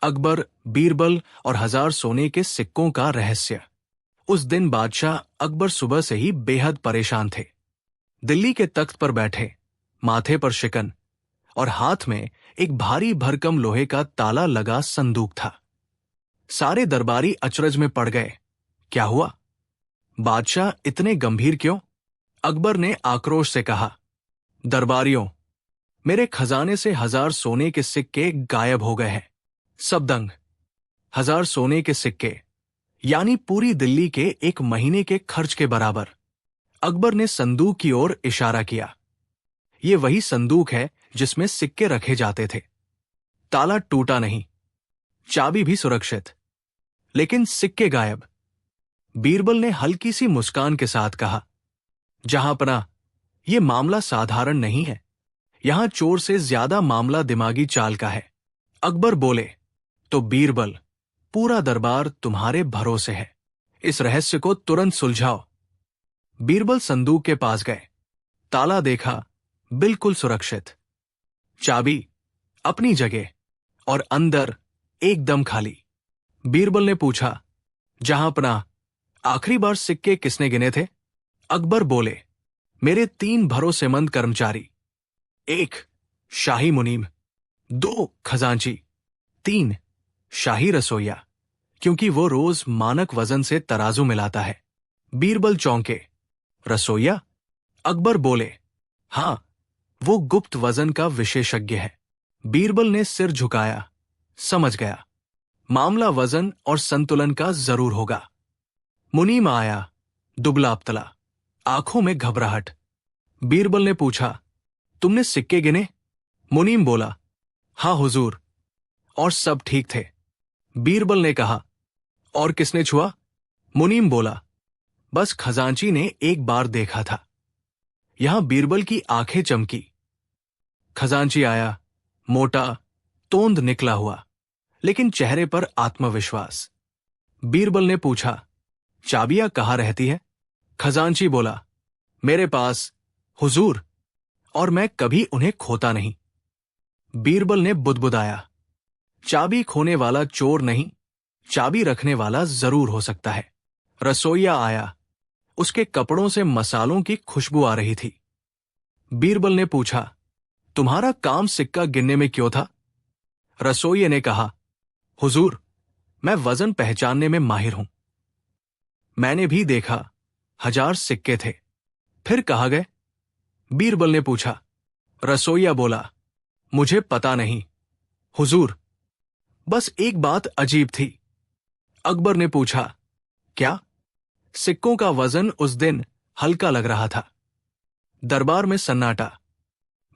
अकबर, बीरबल और 1000 सोने के सिक्कों का रहस्य। उस दिन बादशाह अकबर सुबह से ही बेहद परेशान थे। दिल्ली के तख्त पर बैठे, माथे पर शिकन और हाथ में एक भारी भरकम लोहे का ताला लगा संदूक था। सारे दरबारी अचरज में पड़ गए। क्या हुआ? बादशाह इतने गंभीर क्यों? अकबर ने आक्रोश से कहा, दरबारियों, मेरे खजाने से 1000 सोने के सिक्के गायब हो गए हैं। सब दंग। 1000 सोने के सिक्के, यानी पूरी दिल्ली के एक महीने के खर्च के बराबर। अकबर ने संदूक की ओर इशारा किया। ये वही संदूक है जिसमें सिक्के रखे जाते थे। ताला टूटा नहीं, चाबी भी सुरक्षित, लेकिन सिक्के गायब। बीरबल ने हल्की सी मुस्कान के साथ कहा, जहांपना, यह मामला साधारण नहीं है। यहां चोर से ज्यादा मामला दिमागी चाल का है। अकबर बोले, तो बीरबल, पूरा दरबार तुम्हारे भरोसे है। इस रहस्य को तुरंत सुलझाओ। बीरबल संदूक के पास गए। ताला देखा, बिल्कुल सुरक्षित। चाबी अपनी जगह और अंदर एकदम खाली। बीरबल ने पूछा, जहांपना, आखिरी बार सिक्के किसने गिने थे? अकबर बोले, मेरे 3 भरोसेमंद कर्मचारी। 1 शाही मुनीम, 2 खजांची, 3 शाही रसोइया, क्योंकि वो रोज मानक वजन से तराजू मिलाता है। बीरबल चौंके। रसोइया? अकबर बोले, हां, वो गुप्त वजन का विशेषज्ञ है। बीरबल ने सिर झुकाया। समझ गया, मामला वजन और संतुलन का जरूर होगा। मुनीम आया, दुबला पतला, आंखों में घबराहट। बीरबल ने पूछा, तुमने सिक्के गिने? मुनीम बोला, हां हुजूर, और सब ठीक थे। बीरबल ने कहा, और किसने छुआ? मुनीम बोला, बस खजांची ने एक बार देखा था। यहां बीरबल की आंखें चमकी। खजांची आया, मोटा, तोंद निकला हुआ, लेकिन चेहरे पर आत्मविश्वास। बीरबल ने पूछा, चाबियां कहाँ रहती है? खजांची बोला, मेरे पास हुजूर, और मैं कभी उन्हें खोता नहीं। बीरबल ने बुदबुदाया, चाबी खोने वाला चोर नहीं, चाबी रखने वाला जरूर हो सकता है। रसोइया आया। उसके कपड़ों से मसालों की खुशबू आ रही थी। बीरबल ने पूछा, तुम्हारा काम सिक्का गिनने में क्यों था? रसोइये ने कहा, हुजूर, मैं वजन पहचानने में माहिर हूं। मैंने भी देखा, 1000 सिक्के थे। फिर कहाँ गए? बीरबल ने पूछा। रसोइया बोला, मुझे पता नहीं हुजूर, बस एक बात अजीब थी। अकबर ने पूछा, क्या? सिक्कों का वजन उस दिन हल्का लग रहा था। दरबार में सन्नाटा।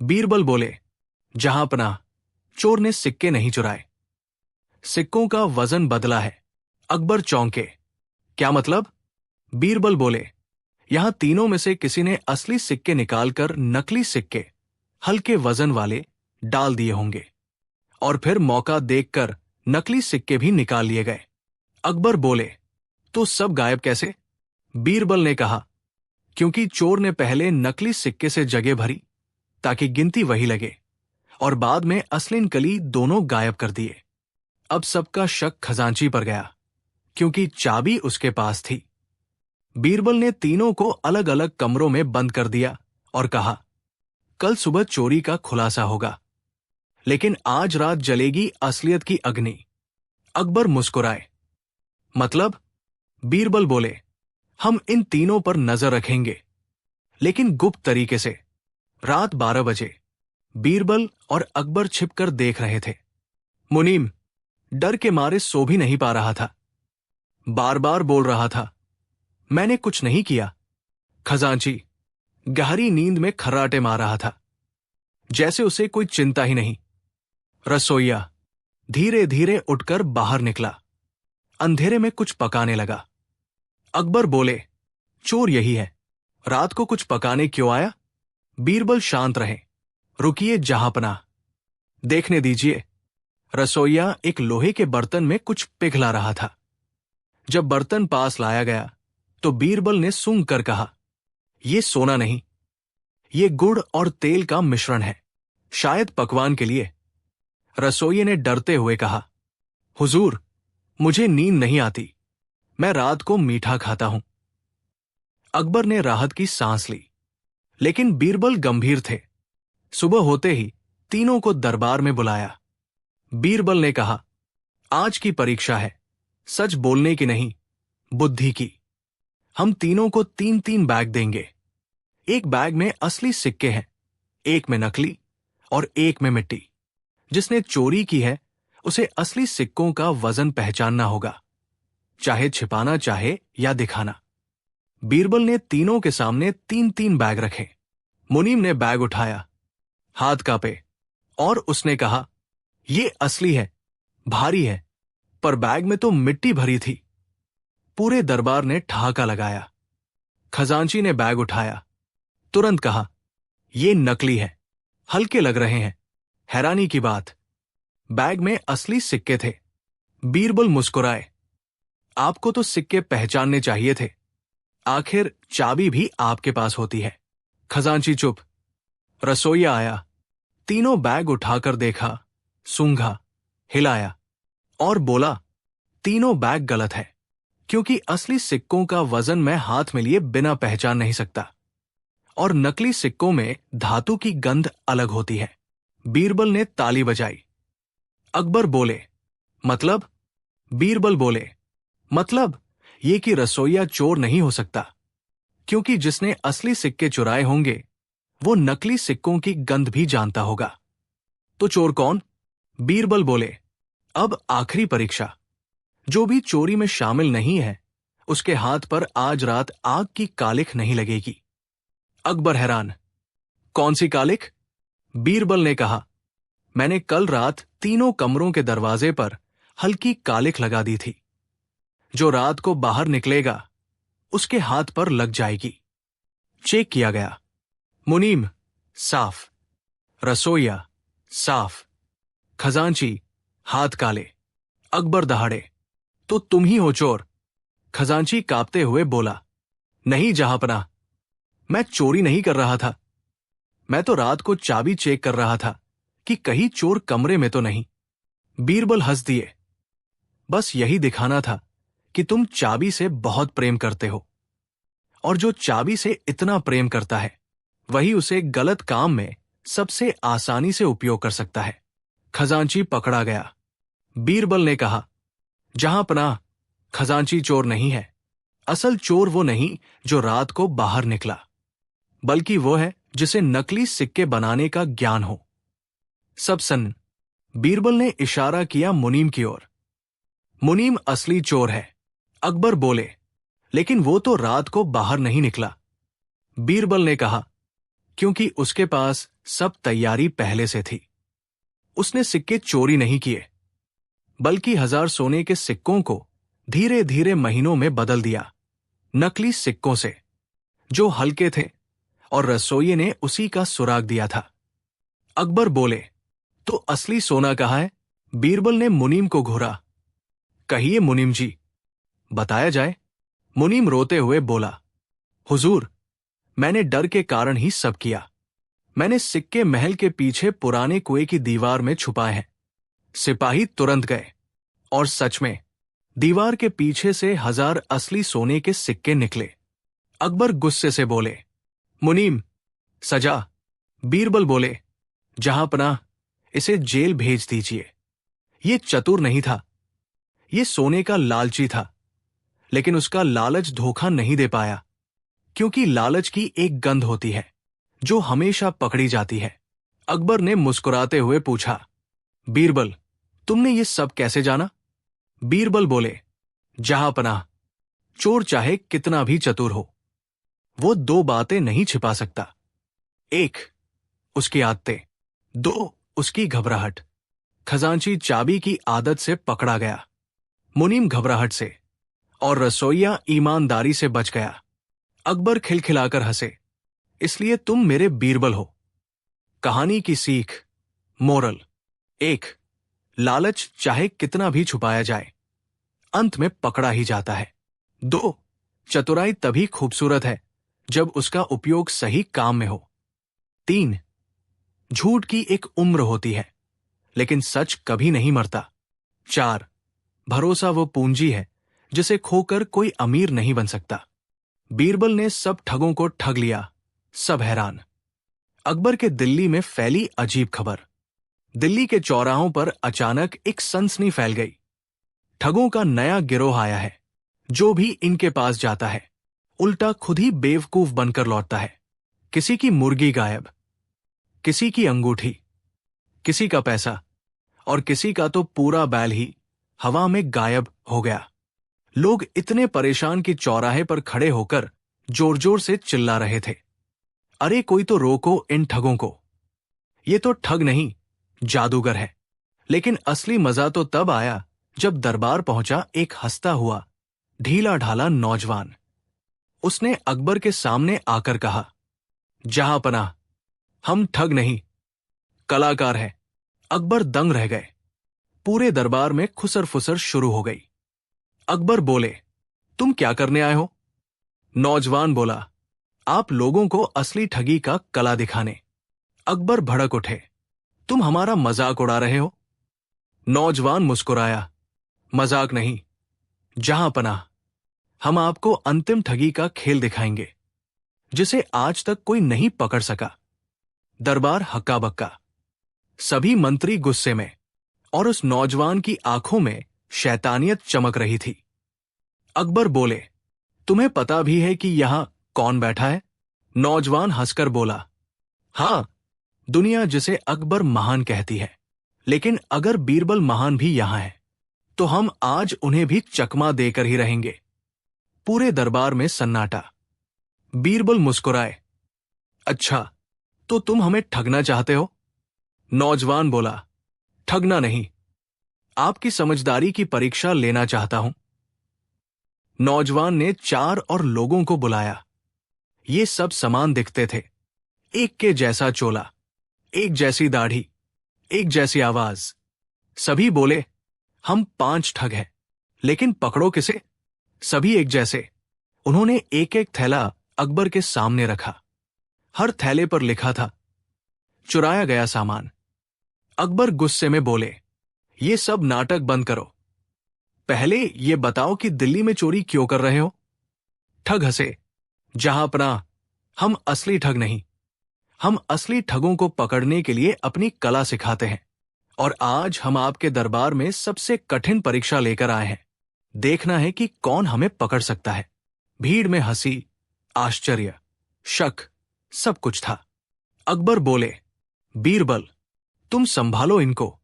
बीरबल बोले, जहांपना, चोर ने सिक्के नहीं चुराए, सिक्कों का वजन बदला है। अकबर चौंके। क्या मतलब? बीरबल बोले, यहां तीनों में से किसी ने असली सिक्के निकालकर नकली सिक्के, हल्के वजन वाले, डाल दिए होंगे, और फिर मौका देखकर नकली सिक्के भी निकाल लिए गए। अकबर बोले, तो सब गायब कैसे? बीरबल ने कहा, क्योंकि चोर ने पहले नकली सिक्के से जगह भरी ताकि गिनती वही लगे, और बाद में असली नकली दोनों गायब कर दिए। अब सबका शक खजांची पर गया, क्योंकि चाबी उसके पास थी। बीरबल ने तीनों को अलग अलग कमरों में बंद कर दिया और कहा, कल सुबह चोरी का खुलासा होगा, लेकिन आज रात जलेगी असलियत की अग्नि। अकबर मुस्कुराए। मतलब? बीरबल बोले, हम इन तीनों पर नजर रखेंगे, लेकिन गुप्त तरीके से। रात 12 बजे बीरबल और अकबर छिपकर देख रहे थे। मुनीम डर के मारे सो भी नहीं पा रहा था। बार बार बोल रहा था, मैंने कुछ नहीं किया। खजांची गहरी नींद में खर्राटे मार रहा था, जैसे उसे कोई चिंता ही नहीं। रसोइया धीरे धीरे उठकर बाहर निकला, अंधेरे में कुछ पकाने लगा। अकबर बोले, चोर यही है, रात को कुछ पकाने क्यों आया? बीरबल शांत रहे। रुकिए जहांपना, देखने दीजिए। रसोइया एक लोहे के बर्तन में कुछ पिघला रहा था। जब बर्तन पास लाया गया तो बीरबल ने सूंघ कर कहा, यह सोना नहीं, ये गुड़ और तेल का मिश्रण है, शायद पकवान के लिए। रसोइये ने डरते हुए कहा, हुजूर, मुझे नींद नहीं आती, मैं रात को मीठा खाता हूं। अकबर ने राहत की सांस ली, लेकिन बीरबल गंभीर थे। सुबह होते ही तीनों को दरबार में बुलाया। बीरबल ने कहा, आज की परीक्षा है, सच बोलने की नहीं, बुद्धि की। हम तीनों को 3-3 बैग देंगे। एक बैग में असली सिक्के हैं, एक में नकली और एक में मिट्टी। जिसने चोरी की है उसे असली सिक्कों का वजन पहचानना होगा, चाहे छिपाना चाहे या दिखाना। बीरबल ने तीनों के सामने 3-3 बैग रखे। मुनीम ने बैग उठाया, हाथ कांपे, और उसने कहा, यह असली है, भारी है, पर बैग में तो मिट्टी भरी थी। पूरे दरबार ने ठहाका लगाया। खजांची ने बैग उठाया, तुरंत कहा, यह नकली है, हल्के लग रहे हैं। हैरानी की बात, बैग में असली सिक्के थे। बीरबल मुस्कुराए, आपको तो सिक्के पहचानने चाहिए थे, आखिर चाबी भी आपके पास होती है। खजांची चुप। रसोइया आया, तीनों बैग उठाकर देखा, सूंघा, हिलाया और बोला, तीनों बैग गलत है, क्योंकि असली सिक्कों का वजन मैं हाथ में लिए बिना पहचान नहीं सकता, और नकली सिक्कों में धातु की गंध अलग होती है। बीरबल ने ताली बजाई। अकबर बोले, मतलब? बीरबल बोले, मतलब ये कि रसोइया चोर नहीं हो सकता, क्योंकि जिसने असली सिक्के चुराए होंगे वो नकली सिक्कों की गंध भी जानता होगा। तो चोर कौन? बीरबल बोले, अब आखिरी परीक्षा। जो भी चोरी में शामिल नहीं है उसके हाथ पर आज रात आग की कालिख नहीं लगेगी। अकबर हैरान, कौन सी कालिख? बीरबल ने कहा, मैंने कल रात तीनों कमरों के दरवाजे पर हल्की कालिख लगा दी थी। जो रात को बाहर निकलेगा उसके हाथ पर लग जाएगी। चेक किया गया। मुनीम, साफ। रसोइया, साफ। खजांची, हाथ काले। अकबर दहाड़े, तो तुम ही हो चोर। खजांची कांपते हुए बोला, नहीं जहांपनाह, मैं चोरी नहीं कर रहा था। मैं तो रात को चाबी चेक कर रहा था कि कहीं चोर कमरे में तो नहीं। बीरबल हंस दिए, बस यही दिखाना था कि तुम चाबी से बहुत प्रेम करते हो, और जो चाबी से इतना प्रेम करता है वही उसे गलत काम में सबसे आसानी से उपयोग कर सकता है। खजांची पकड़ा गया। बीरबल ने कहा, जहांपनाह, खजांची चोर नहीं है। असल चोर वो नहीं जो रात को बाहर निकला, बल्कि वो है जिसे नकली सिक्के बनाने का ज्ञान हो। सब सन्न। बीरबल ने इशारा किया मुनीम की ओर। मुनीम असली चोर है। अकबर बोले, लेकिन वो तो रात को बाहर नहीं निकला। बीरबल ने कहा, क्योंकि उसके पास सब तैयारी पहले से थी। उसने सिक्के चोरी नहीं किए, बल्कि 1000 सोने के सिक्कों को धीरे धीरे महीनों में बदल दिया, नकली सिक्कों से, जो हल्के थे, और रसोइये ने उसी का सुराग दिया था। अकबर बोले, तो असली सोना कहाँ है? बीरबल ने मुनीम को घूरा। कहिए मुनीम जी, बताया जाए। मुनीम रोते हुए बोला, हुजूर, मैंने डर के कारण ही सब किया। मैंने सिक्के महल के पीछे पुराने कुएं की दीवार में छुपाए हैं। सिपाही तुरंत गए, और सच में दीवार के पीछे से 1000 असली सोने के सिक्के निकले। अकबर गुस्से से बोले, मुनीम, सजा। बीरबल बोले, जहांपनाह, इसे जेल भेज दीजिए। ये चतुर नहीं था, ये सोने का लालची था, लेकिन उसका लालच धोखा नहीं दे पाया, क्योंकि लालच की एक गंध होती है जो हमेशा पकड़ी जाती है। अकबर ने मुस्कुराते हुए पूछा, बीरबल, तुमने ये सब कैसे जाना? बीरबल बोले, जहांपनाह, चोर चाहे कितना भी चतुर हो, वो 2 बातें नहीं छिपा सकता। 1, उसकी आदतें। 2, उसकी घबराहट। खजांची चाबी की आदत से पकड़ा गया, मुनीम घबराहट से, और रसोइया ईमानदारी से बच गया। अकबर खिलखिलाकर हंसे, इसलिए तुम मेरे बीरबल हो। कहानी की सीख, मोरल। 1, लालच चाहे कितना भी छुपाया जाए, अंत में पकड़ा ही जाता है। 2, चतुराई तभी खूबसूरत है जब उसका उपयोग सही काम में हो। 3, झूठ की एक उम्र होती है, लेकिन सच कभी नहीं मरता। 4, भरोसा वो पूंजी है जिसे खोकर कोई अमीर नहीं बन सकता। बीरबल ने सब ठगों को ठग लिया। सब हैरान। अकबर के दिल्ली में फैली अजीब खबर। दिल्ली के चौराहों पर अचानक एक सनसनी फैल गई। ठगों का नया गिरोह आया है। जो भी इनके पास जाता है उल्टा खुद ही बेवकूफ बनकर लौटता है। किसी की मुर्गी गायब, किसी की अंगूठी, किसी का पैसा और किसी का तो पूरा बैल ही हवा में गायब हो गया। लोग इतने परेशान कि चौराहे पर खड़े होकर जोर जोर से चिल्ला रहे थे, अरे कोई तो रोको इन ठगों को, ये तो ठग नहीं जादूगर है। लेकिन असली मजा तो तब आया जब दरबार पहुंचा एक हंसता हुआ ढीला ढाला नौजवान। उसने अकबर के सामने आकर कहा, जहां पनाह, हम ठग नहीं कलाकार हैं। अकबर दंग रह गए। पूरे दरबार में खुसर फुसर शुरू हो गई। अकबर बोले, तुम क्या करने आए हो? नौजवान बोला, आप लोगों को असली ठगी का कला दिखाने। अकबर भड़क उठे, तुम हमारा मजाक उड़ा रहे हो? नौजवान मुस्कुराया, मजाक नहीं जहां पनाह, हम आपको अंतिम ठगी का खेल दिखाएंगे जिसे आज तक कोई नहीं पकड़ सका। दरबार हक्का बक्का। सभी मंत्री गुस्से में और उस नौजवान की आंखों में शैतानियत चमक रही थी। अकबर बोले, तुम्हें पता भी है कि यहां कौन बैठा है? नौजवान हंसकर बोला, हां, दुनिया जिसे अकबर महान कहती है। लेकिन अगर बीरबल महान भी यहां है तो हम आज उन्हें भी चकमा देकर ही रहेंगे। पूरे दरबार में सन्नाटा। बीरबल मुस्कुराए, अच्छा तो तुम हमें ठगना चाहते हो? नौजवान बोला, ठगना नहीं, आपकी समझदारी की परीक्षा लेना चाहता हूं। नौजवान ने चार और लोगों को बुलाया। ये सब समान दिखते थे, एक के जैसा चोला, एक जैसी दाढ़ी, एक जैसी आवाज। सभी बोले, हम 5 ठग हैं, लेकिन पकड़ो किसे? सभी एक जैसे। उन्होंने एक एक थैला अकबर के सामने रखा। हर थैले पर लिखा था, चुराया गया सामान। अकबर गुस्से में बोले, ये सब नाटक बंद करो। पहले ये बताओ कि दिल्ली में चोरी क्यों कर रहे हो? ठग हंसे, जहां पनाह, हम असली ठग नहीं, हम असली ठगों को पकड़ने के लिए अपनी कला सिखाते हैं। और आज हम आपके दरबार में सबसे कठिन परीक्षा लेकर आए हैं। देखना है कि कौन हमें पकड़ सकता है। भीड़ में हंसी, आश्चर्य, शक, सब कुछ था। अकबर बोले, बीरबल, तुम संभालो इनको।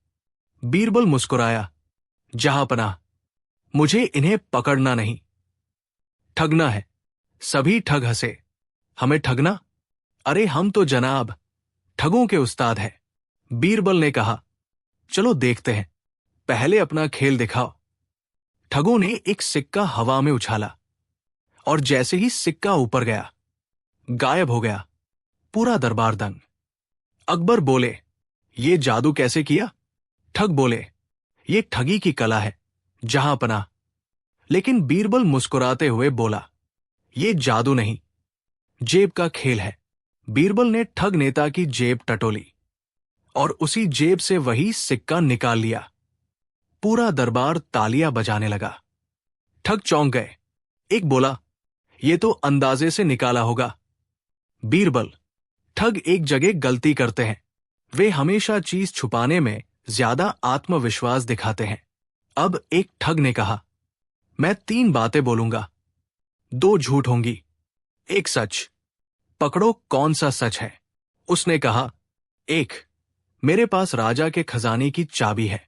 बीरबल मुस्कुराया, जहां पनाह, मुझे इन्हें पकड़ना नहीं, ठगना है। सभी ठग हंसे, हमें ठगना? अरे हम तो जनाब ठगों के उस्ताद हैं। बीरबल ने कहा, चलो देखते हैं, पहले अपना खेल दिखाओ। ठगों ने एक सिक्का हवा में उछाला और जैसे ही सिक्का ऊपर गया, गायब हो गया। पूरा दरबार दंग। अकबर बोले, ये जादू कैसे किया? ठग बोले, ये ठगी की कला है, जहां पनाह। लेकिन बीरबल मुस्कुराते हुए बोला, ये जादू नहीं, जेब का खेल है। बीरबल ने ठग नेता की जेब टटोली और उसी जेब से वही सिक्का निकाल लिया। पूरा दरबार तालियां बजाने लगा। ठग चौंक गए। एक बोला, ये तो अंदाजे से निकाला होगा। बीरबल, ठग एक जगह गलती करते हैं, वे हमेशा चीज छुपाने में ज्यादा आत्मविश्वास दिखाते हैं। अब एक ठग ने कहा, मैं 3 बातें बोलूंगा, 2 झूठ होंगी, 1 सच। पकड़ो कौन सा सच है। उसने कहा, 1, मेरे पास राजा के खजाने की चाबी है।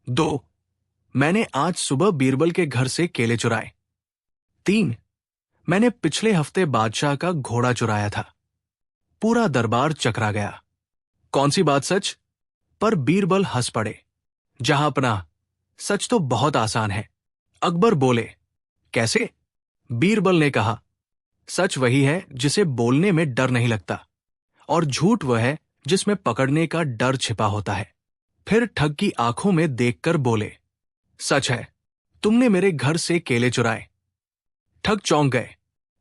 2, मैंने आज सुबह बीरबल के घर से केले चुराए। 3, मैंने पिछले हफ्ते बादशाह का घोड़ा चुराया था। पूरा दरबार चकरा गया। कौन सी बात सच? पर बीरबल हंस पड़े, जहां पनाह, सच तो बहुत आसान है। अकबर बोले, कैसे? बीरबल ने कहा, सच वही है जिसे बोलने में डर नहीं लगता, और झूठ वह है जिसमें पकड़ने का डर छिपा होता है। फिर ठग की आंखों में देखकर बोले, सच है, तुमने मेरे घर से केले चुराए। ठग चौंक गए।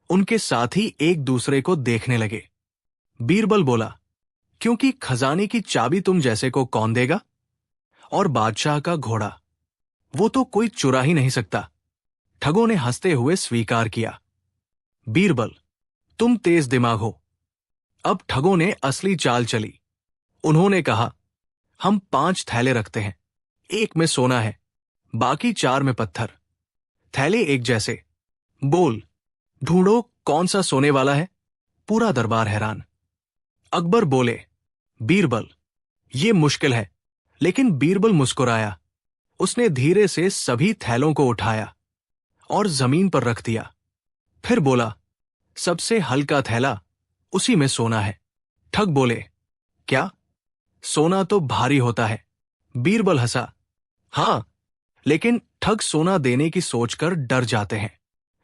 उनके साथी एक दूसरे को देखने लगे। बीरबल बोला, क्योंकि खजाने की चाबी तुम जैसे को कौन देगा? और बादशाह का घोड़ा, वो तो कोई चुरा ही नहीं सकता। ठगों ने हंसते हुए स्वीकार किया। बीरबल, तुम तेज दिमाग हो। अब ठगों ने असली चाल चली। उन्होंने कहा, हम 5 थैले रखते हैं, एक में सोना है, बाकी 4 में पत्थर। थैले एक जैसे। बोल, ढूंढो कौन सा सोने वाला है। पूरा दरबार हैरान। अकबर बोले, बीरबल, ये मुश्किल है। लेकिन बीरबल मुस्कुराया। उसने धीरे से सभी थैलों को उठाया और जमीन पर रख दिया। फिर बोला, सबसे हल्का थैला, उसी में सोना है। ठग बोले, क्या? सोना तो भारी होता है। बीरबल हंसा। हां, लेकिन ठग सोना देने की सोचकर डर जाते हैं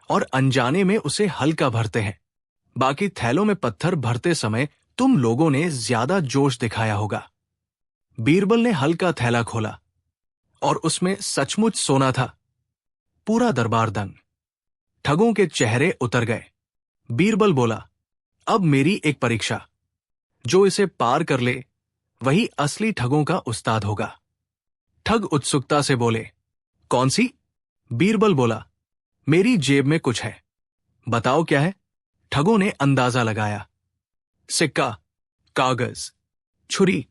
और अनजाने में उसे हल्का भरते हैं। बाकी थैलों में पत्थर भरते समय तुम लोगों ने ज्यादा जोश दिखाया होगा। बीरबल ने हल्का थैला खोला और उसमें सचमुच सोना था। पूरा दरबार दंग। ठगों के चेहरे उतर गए। बीरबल बोला, अब मेरी एक परीक्षा। जो इसे पार कर ले वही असली ठगों का उस्ताद होगा। ठग उत्सुकता से बोले, कौन सी? बीरबल बोला, मेरी जेब में कुछ है, बताओ क्या है। ठगों ने अंदाजा लगाया। सिक्का, कागज, छुरी,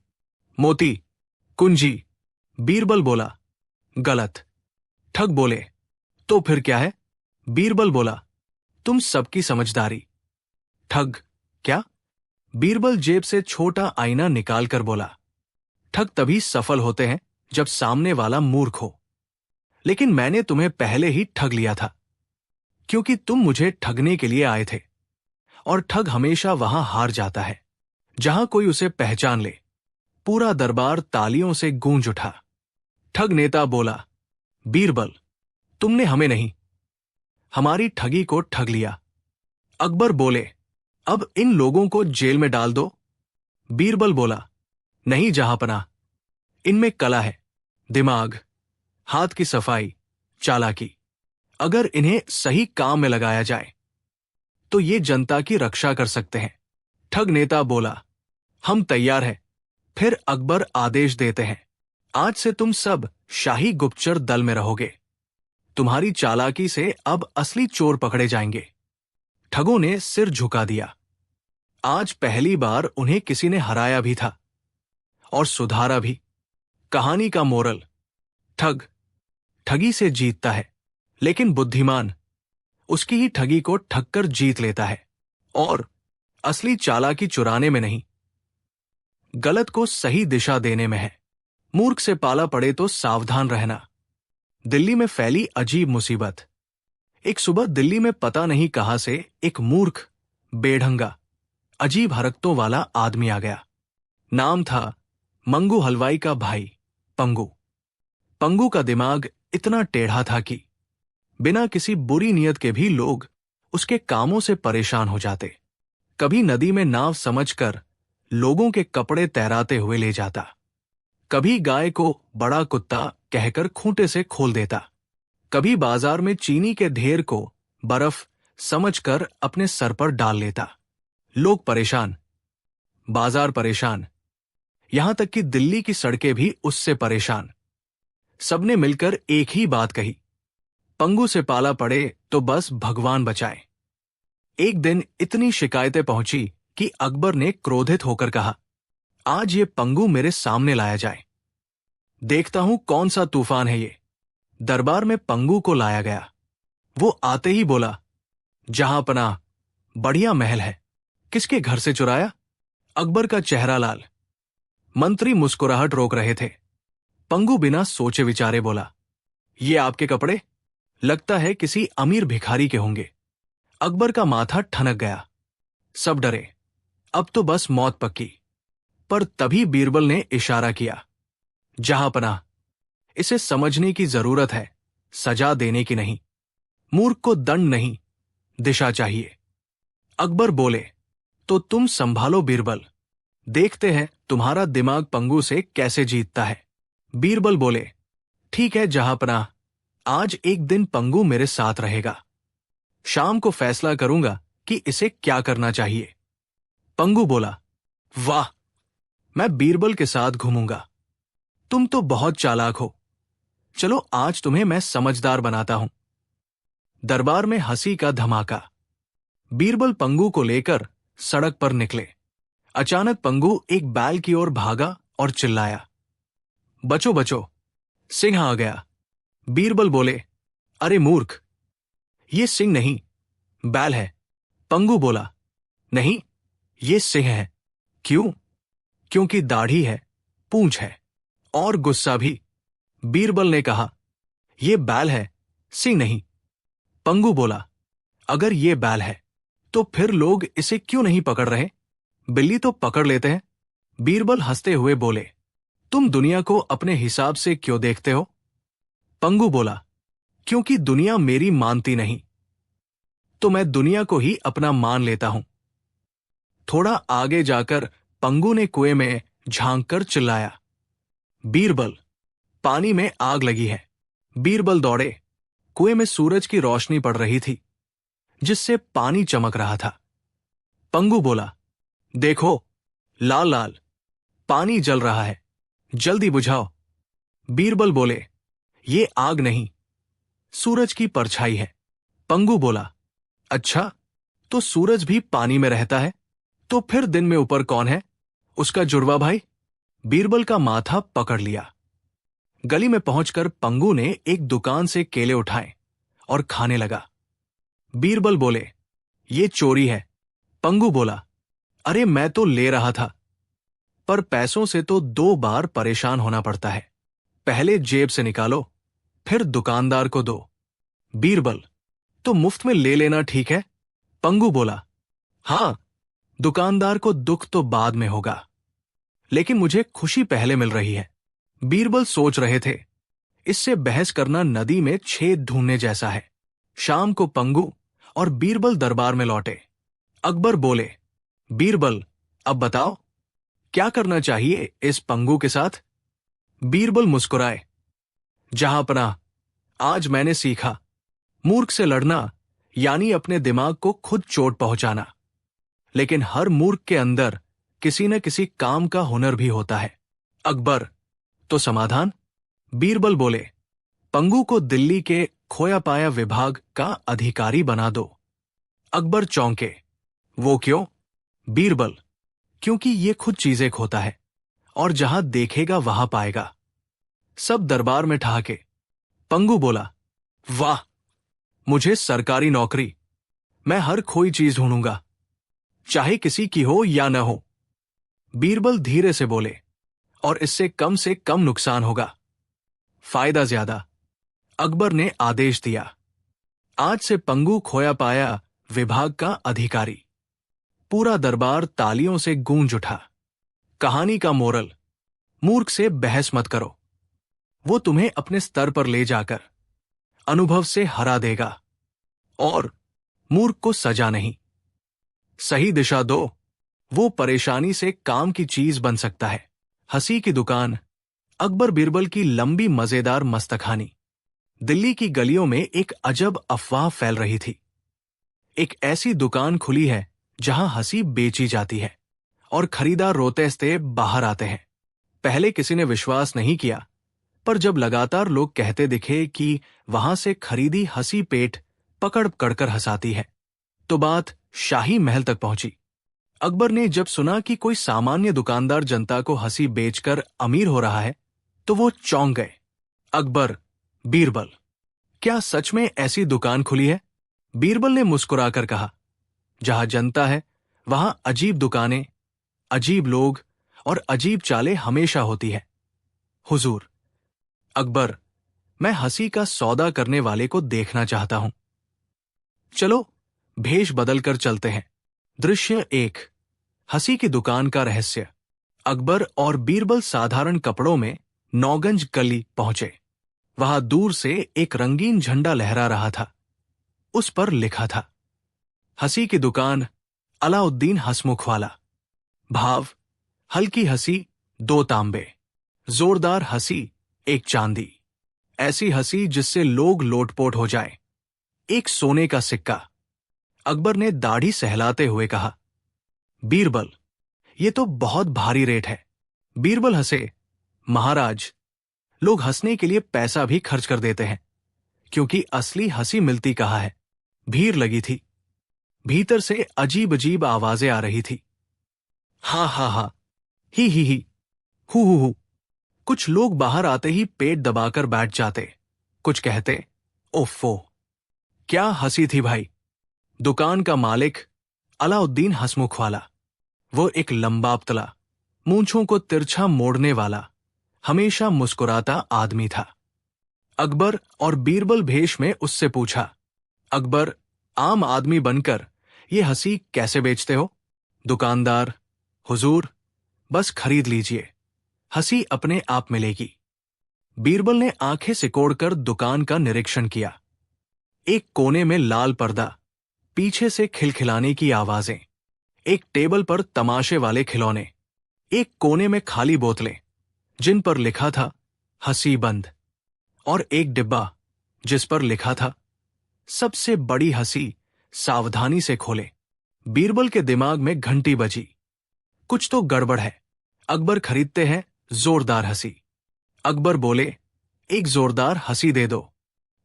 मोती, कुंजी। बीरबल बोला, गलत। ठग बोले, तो फिर क्या है? बीरबल बोला, तुम सबकी समझदारी। ठग, क्या? बीरबल जेब से छोटा आईना निकालकर बोला, ठग तभी सफल होते हैं जब सामने वाला मूर्ख हो। लेकिन मैंने तुम्हें पहले ही ठग लिया था, क्योंकि तुम मुझे ठगने के लिए आए थे। और ठग हमेशा वहां हार जाता है जहां कोई उसे पहचान ले। पूरा दरबार तालियों से गूंज उठा। ठग नेता बोला, बीरबल, तुमने हमें नहीं, हमारी ठगी को ठग लिया। अकबर बोले, अब इन लोगों को जेल में डाल दो। बीरबल बोला, नहीं जहांपनाह, इनमें कला है, दिमाग, हाथ की सफाई, चालाकी। अगर इन्हें सही काम में लगाया जाए तो ये जनता की रक्षा कर सकते हैं। ठग नेता बोला, हम तैयार हैं। फिर अकबर आदेश देते हैं, आज से तुम सब शाही गुप्तचर दल में रहोगे। तुम्हारी चालाकी से अब असली चोर पकड़े जाएंगे। ठगों ने सिर झुका दिया। आज पहली बार उन्हें किसी ने हराया भी था और सुधारा भी। कहानी का मोरल, ठग ठगी से जीतता है, लेकिन बुद्धिमान उसकी ही ठगी को ठगकर जीत लेता है। और असली चालाकी चुराने में नहीं, गलत को सही दिशा देने में है। मूर्ख से पाला पड़े तो सावधान रहना। दिल्ली में फैली अजीब मुसीबत। एक सुबह दिल्ली में पता नहीं कहां से एक मूर्ख, बेढंगा, अजीब हरकतों वाला आदमी आ गया। नाम था मंगू हलवाई का भाई, पंगू। पंगू का दिमाग इतना टेढ़ा था कि बिना किसी बुरी नियत के भी लोग उसके कामों से परेशान हो जाते। कभी नदी में नाव समझकर लोगों के कपड़े तैराते हुए ले जाता, कभी गाय को बड़ा कुत्ता कहकर खूंटे से खोल देता, कभी बाजार में चीनी के ढेर को बर्फ समझकर अपने सर पर डाल लेता। लोग परेशान, बाजार परेशान, यहां तक कि दिल्ली की सड़कें भी उससे परेशान। सबने मिलकर एक ही बात कही, पंगू से पाला पड़े तो बस भगवान बचाए। एक दिन इतनी शिकायतें पहुंची कि अकबर ने क्रोधित होकर कहा, आज ये पंगू मेरे सामने लाया जाए, देखता हूं कौन सा तूफान है ये। दरबार में पंगू को लाया गया। वो आते ही बोला, जहांपनाह, बढ़िया महल है, किसके घर से चुराया? अकबर का चेहरा लाल। मंत्री मुस्कुराहट रोक रहे थे। पंगू बिना सोचे विचारे बोला, ये आपके कपड़े? लगता है किसी अमीर भिखारी के होंगे। अकबर का माथा ठनक गया। सब डरे, अब तो बस मौत पक्की। पर तभी बीरबल ने इशारा किया, जहांपनाह, इसे समझने की जरूरत है, सजा देने की नहीं। मूर्ख को दंड नहीं, दिशा चाहिए। अकबर बोले, तो तुम संभालो बीरबल, देखते हैं तुम्हारा दिमाग पंगू से कैसे जीतता है। बीरबल बोले, ठीक है जहांपनाह, आज एक दिन पंगू मेरे साथ रहेगा। शाम को फैसला करूंगा कि इसे क्या करना चाहिए। पंगू बोला, वाह, मैं बीरबल के साथ घूमूंगा। तुम तो बहुत चालाक हो। चलो आज तुम्हें मैं समझदार बनाता हूं। दरबार में हंसी का धमाका। बीरबल पंगु को लेकर सड़क पर निकले। अचानक पंगु एक बैल की ओर भागा और चिल्लाया, बचो बचो, सिंह आ गया। बीरबल बोले, अरे मूर्ख, ये सिंह नहीं, बैल है। पंगु बोला, नहीं, ये सिंह है। क्यों? क्योंकि दाढ़ी है, पूंछ है और गुस्सा भी। बीरबल ने कहा, ये बैल है, सिंह नहीं। पंगु बोला, अगर ये बैल है तो फिर लोग इसे क्यों नहीं पकड़ रहे? बिल्ली तो पकड़ लेते हैं। बीरबल हंसते हुए बोले, तुम दुनिया को अपने हिसाब से क्यों देखते हो? पंगु बोला, क्योंकि दुनिया मेरी मानती नहीं, तो मैं दुनिया को ही अपना मान लेता हूं। थोड़ा आगे जाकर पंगु ने कुएं में झांककर चिल्लाया, बीरबल, पानी में आग लगी है। बीरबल दौड़े। कुएं में सूरज की रोशनी पड़ रही थी, जिससे पानी चमक रहा था। पंगु बोला, देखो, लाल लाल पानी जल रहा है, जल्दी बुझाओ। बीरबल बोले, ये आग नहीं, सूरज की परछाई है। पंगु बोला, अच्छा, तो सूरज भी पानी में रहता है, तो फिर दिन में ऊपर कौन है? उसका जुड़वा भाई। बीरबल का माथा पकड़ लिया। गली में पहुंचकर पंगु ने एक दुकान से केले उठाए और खाने लगा। बीरबल बोले, ये चोरी है। पंगु बोला, अरे मैं तो ले रहा था, पर पैसों से तो 2 बार परेशान होना पड़ता है। पहले जेब से निकालो, फिर दुकानदार को दो। बीरबल, तो मुफ्त में ले लेना ठीक है। पंगु बोला, हां, दुकानदार को दुख तो बाद में होगा, लेकिन मुझे खुशी पहले मिल रही है। बीरबल सोच रहे थे, इससे बहस करना नदी में छेद ढूंढने जैसा है। शाम को पंगु और बीरबल दरबार में लौटे। अकबर बोले, बीरबल, अब बताओ, क्या करना चाहिए इस पंगु के साथ? बीरबल मुस्कुराए, जहांपनाह, आज मैंने सीखा, मूर्ख से लड़ना यानी अपने दिमाग को खुद चोट पहुंचाना। लेकिन हर मूर्ख के अंदर किसी न किसी काम का हुनर भी होता है। अकबर, तो समाधान? बीरबल बोले, पंगु को दिल्ली के खोया पाया विभाग का अधिकारी बना दो। अकबर चौंके, वो क्यों? बीरबल, क्योंकि ये खुद चीजें खोता है और जहां देखेगा वहां पाएगा। सब दरबार में ठहाके। पंगु बोला, वाह, मुझे सरकारी नौकरी, मैं हर खोई चीज ढूंढूंगा, चाहे किसी की हो या न हो। बीरबल धीरे से बोले, और इससे कम से कम नुकसान होगा, फायदा ज्यादा। अकबर ने आदेश दिया, आज से पंगु खोया पाया विभाग का अधिकारी। पूरा दरबार तालियों से गूंज उठा। कहानी का मोरल, मूर्ख से बहस मत करो, वो तुम्हें अपने स्तर पर ले जाकर अनुभव से हरा देगा, और मूर्ख को सजा नहीं, सही दिशा दो, वो परेशानी से काम की चीज बन सकता है। हंसी की दुकान। अकबर बीरबल की लंबी मजेदार मस्तकहानी। दिल्ली की गलियों में एक अजब अफवाह फैल रही थी। एक ऐसी दुकान खुली है जहां हंसी बेची जाती है और खरीदार रोते हंसते बाहर आते हैं। पहले किसी ने विश्वास नहीं किया, पर जब लगातार लोग कहते दिखे कि वहां से खरीदी हंसी पेट पकड़ पकड़कर हंसाती है, तो बात शाही महल तक पहुंची। अकबर ने जब सुना कि कोई सामान्य दुकानदार जनता को हंसी बेचकर अमीर हो रहा है, तो वो चौंक गए। अकबर, बीरबल, क्या सच में ऐसी दुकान खुली है? बीरबल ने मुस्कुराकर कहा, जहां जनता है वहां अजीब दुकानें, अजीब लोग और अजीब चालें हमेशा होती है। हुजूर। अकबर, मैं हंसी का सौदा करने वाले को देखना चाहता हूं। चलो भेष बदलकर चलते हैं। दृश्य 1। हंसी की दुकान का रहस्य। अकबर और बीरबल साधारण कपड़ों में नौगंज गली पहुंचे। वहां दूर से एक रंगीन झंडा लहरा रहा था। उस पर लिखा था, हंसी की दुकान, अलाउद्दीन हंसमुख वाला। भाव, हल्की हंसी 2 तांबे, जोरदार हंसी 1 चांदी, ऐसी हंसी जिससे लोग लोटपोट हो जाएं, 1 सोने का सिक्का। अकबर ने दाढ़ी सहलाते हुए कहा, बीरबल, ये तो बहुत भारी रेट है। बीरबल हंसे, महाराज, लोग हंसने के लिए पैसा भी खर्च कर देते हैं, क्योंकि असली हंसी मिलती कहाँ है। भीड़ लगी थी। भीतर से अजीब अजीब आवाजें आ रही थी। हा हा हा, ही, हु। कुछ लोग बाहर आते ही पेट दबाकर बैठ जाते। कुछ कहते, ओफो, क्या हंसी थी भाई। दुकान का मालिक अलाउद्दीन हंसमुख वाला, वो एक लंबा पतला, मूंछों को तिरछा मोड़ने वाला, हमेशा मुस्कुराता आदमी था। अकबर और बीरबल भेष में उससे पूछा, अकबर, आम आदमी बनकर ये हंसी कैसे बेचते हो? दुकानदार, हुजूर, बस खरीद लीजिए, हंसी अपने आप मिलेगी। बीरबल ने आंखें सिकोड़कर दुकान का निरीक्षण किया। एक कोने में लाल पर्दा, पीछे से खिलखिलाने की आवाजें, एक टेबल पर तमाशे वाले खिलौने, एक कोने में खाली बोतलें जिन पर लिखा था हंसी बंद, और एक डिब्बा जिस पर लिखा था सबसे बड़ी हंसी सावधानी से खोले। बीरबल के दिमाग में घंटी बजी। कुछ तो गड़बड़ है। अकबर खरीदते हैं जोरदार हंसी। अकबर बोले, एक जोरदार हंसी दे दो।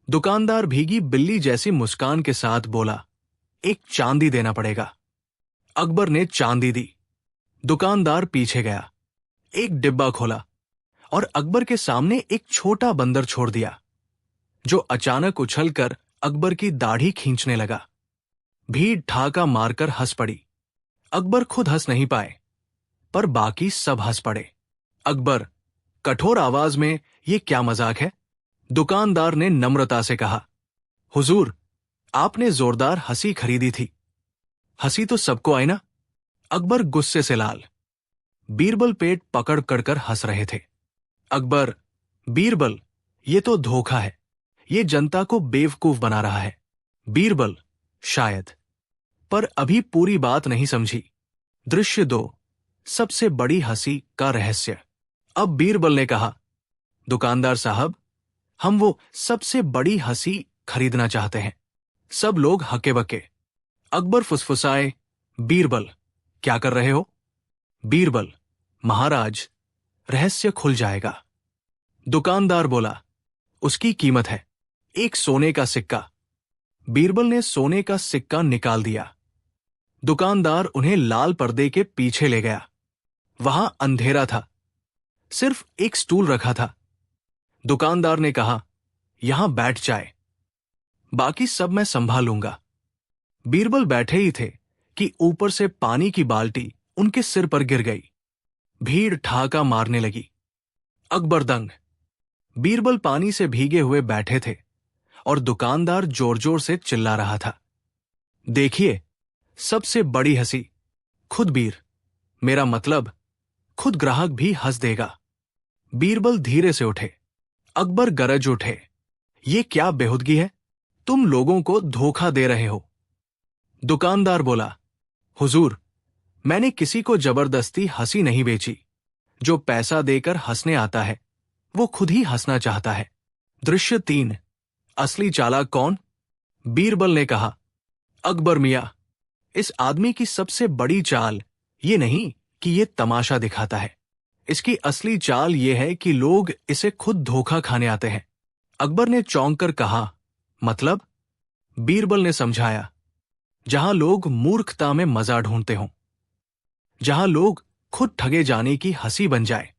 दुकानदार भीगी बिल्ली जैसी मुस्कान के साथ बोला, एक चांदी देना पड़ेगा। अकबर ने चांदी दी। दुकानदार पीछे गया, एक डिब्बा खोला और अकबर के सामने एक छोटा बंदर छोड़ दिया, जो अचानक उछलकर अकबर की दाढ़ी खींचने लगा। भीड़ ठाका मारकर हंस पड़ी। अकबर खुद हंस नहीं पाए, पर बाकी सब हंस पड़े। अकबर, कठोर आवाज में, ये क्या मजाक है? दुकानदार ने नम्रता से कहा, हुजूर, आपने जोरदार हंसी खरीदी थी, हंसी तो सबको आए ना। अकबर गुस्से से लाल। बीरबल पेट पकड़ कर हंस रहे थे। अकबर, बीरबल, ये तो धोखा है, ये जनता को बेवकूफ बना रहा है। बीरबल, शायद, पर अभी पूरी बात नहीं समझी। दृश्य 2, सबसे बड़ी हंसी का रहस्य। अब बीरबल ने कहा, दुकानदार साहब, हम वो सबसे बड़ी हंसी खरीदना चाहते हैं। सब लोग हके बके। अकबर फुसफुसाए, बीरबल, क्या कर रहे हो? बीरबल, महाराज, रहस्य खुल जाएगा। दुकानदार बोला, उसकी कीमत है एक सोने का सिक्का। बीरबल ने सोने का सिक्का निकाल दिया। दुकानदार उन्हें लाल पर्दे के पीछे ले गया। वहां अंधेरा था, सिर्फ एक स्टूल रखा था। दुकानदार ने कहा, यहां बैठ जाए, बाकी सब मैं संभाल लूंगा। बीरबल बैठे ही थे कि ऊपर से पानी की बाल्टी उनके सिर पर गिर गई। भीड़ ठहाका मारने लगी। अकबर दंग। बीरबल पानी से भीगे हुए बैठे थे और दुकानदार जोर जोर से चिल्ला रहा था, देखिए, सबसे बड़ी हंसी। खुद बीर, मेरा मतलब खुद ग्राहक भी हंस देगा। बीरबल धीरे से उठे। अकबर गरज उठे, ये क्या बेहुदगी है? तुम लोगों को धोखा दे रहे हो। दुकानदार बोला, हुजूर, मैंने किसी को जबरदस्ती हंसी नहीं बेची। जो पैसा देकर हंसने आता है, वो खुद ही हंसना चाहता है। दृश्य 3, असली चालाक कौन? बीरबल ने कहा, अकबर मियां, इस आदमी की सबसे बड़ी चाल ये नहीं कि ये तमाशा दिखाता है। इसकी असली चाल ये है कि लोग इसे खुद धोखा खाने आते हैं। अकबर ने चौंक कर कहा, मतलब? बीरबल ने समझाया, जहां लोग मूर्खता में मजा ढूंढते हों, जहां लोग खुद ठगे जाने की हंसी बन जाए,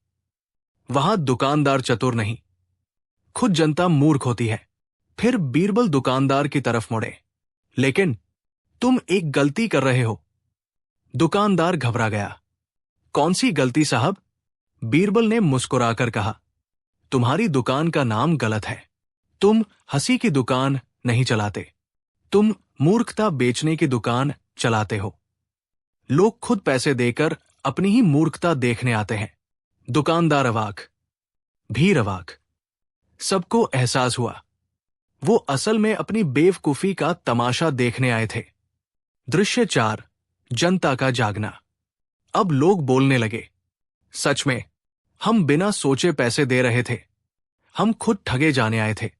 वहां दुकानदार चतुर नहीं, खुद जनता मूर्ख होती है। फिर बीरबल दुकानदार की तरफ मुड़े, लेकिन तुम एक गलती कर रहे हो। दुकानदार घबरा गया। कौन सी गलती साहब? बीरबल ने मुस्कुराकर कहा, तुम्हारी दुकान का नाम गलत है। तुम हंसी की दुकान नहीं चलाते, तुम मूर्खता बेचने की दुकान चलाते हो। लोग खुद पैसे देकर अपनी ही मूर्खता देखने आते हैं। दुकानदार अवाक, भीड़ अवाक। सबको एहसास हुआ, वो असल में अपनी बेवकूफी का तमाशा देखने आए थे। दृश्य 4, जनता का जागना। अब लोग बोलने लगे, सच में, हम बिना सोचे पैसे दे रहे थे, हम खुद ठगे जाने आए थे,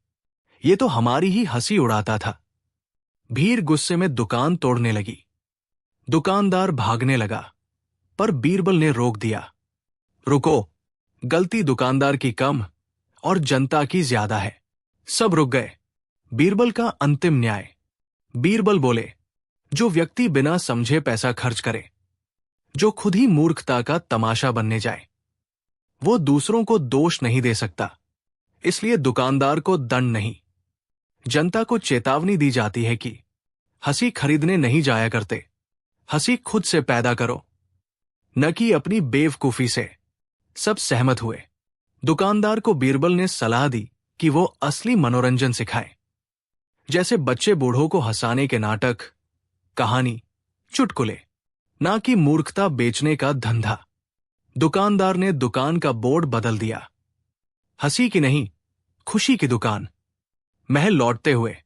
ये तो हमारी ही हंसी उड़ाता था। भीड़ गुस्से में दुकान तोड़ने लगी। दुकानदार भागने लगा, पर बीरबल ने रोक दिया। रुको, गलती दुकानदार की कम और जनता की ज्यादा है। सब रुक गए। बीरबल का अंतिम न्याय। बीरबल बोले, जो व्यक्ति बिना समझे पैसा खर्च करे, जो खुद ही मूर्खता का तमाशा बनने जाए, वो दूसरों को दोष नहीं दे सकता। इसलिए दुकानदार को दंड नहीं, जनता को चेतावनी दी जाती है कि हंसी खरीदने नहीं जाया करते, हंसी खुद से पैदा करो, न कि अपनी बेवकूफी से। सब सहमत हुए। दुकानदार को बीरबल ने सलाह दी कि वो असली मनोरंजन सिखाए, जैसे बच्चे बूढ़ों को हंसाने के नाटक, कहानी, चुटकुले, ना कि मूर्खता बेचने का धंधा। दुकानदार ने दुकान का बोर्ड बदल दिया। हंसी की नहीं, खुशी की दुकान। महल लौटते हुए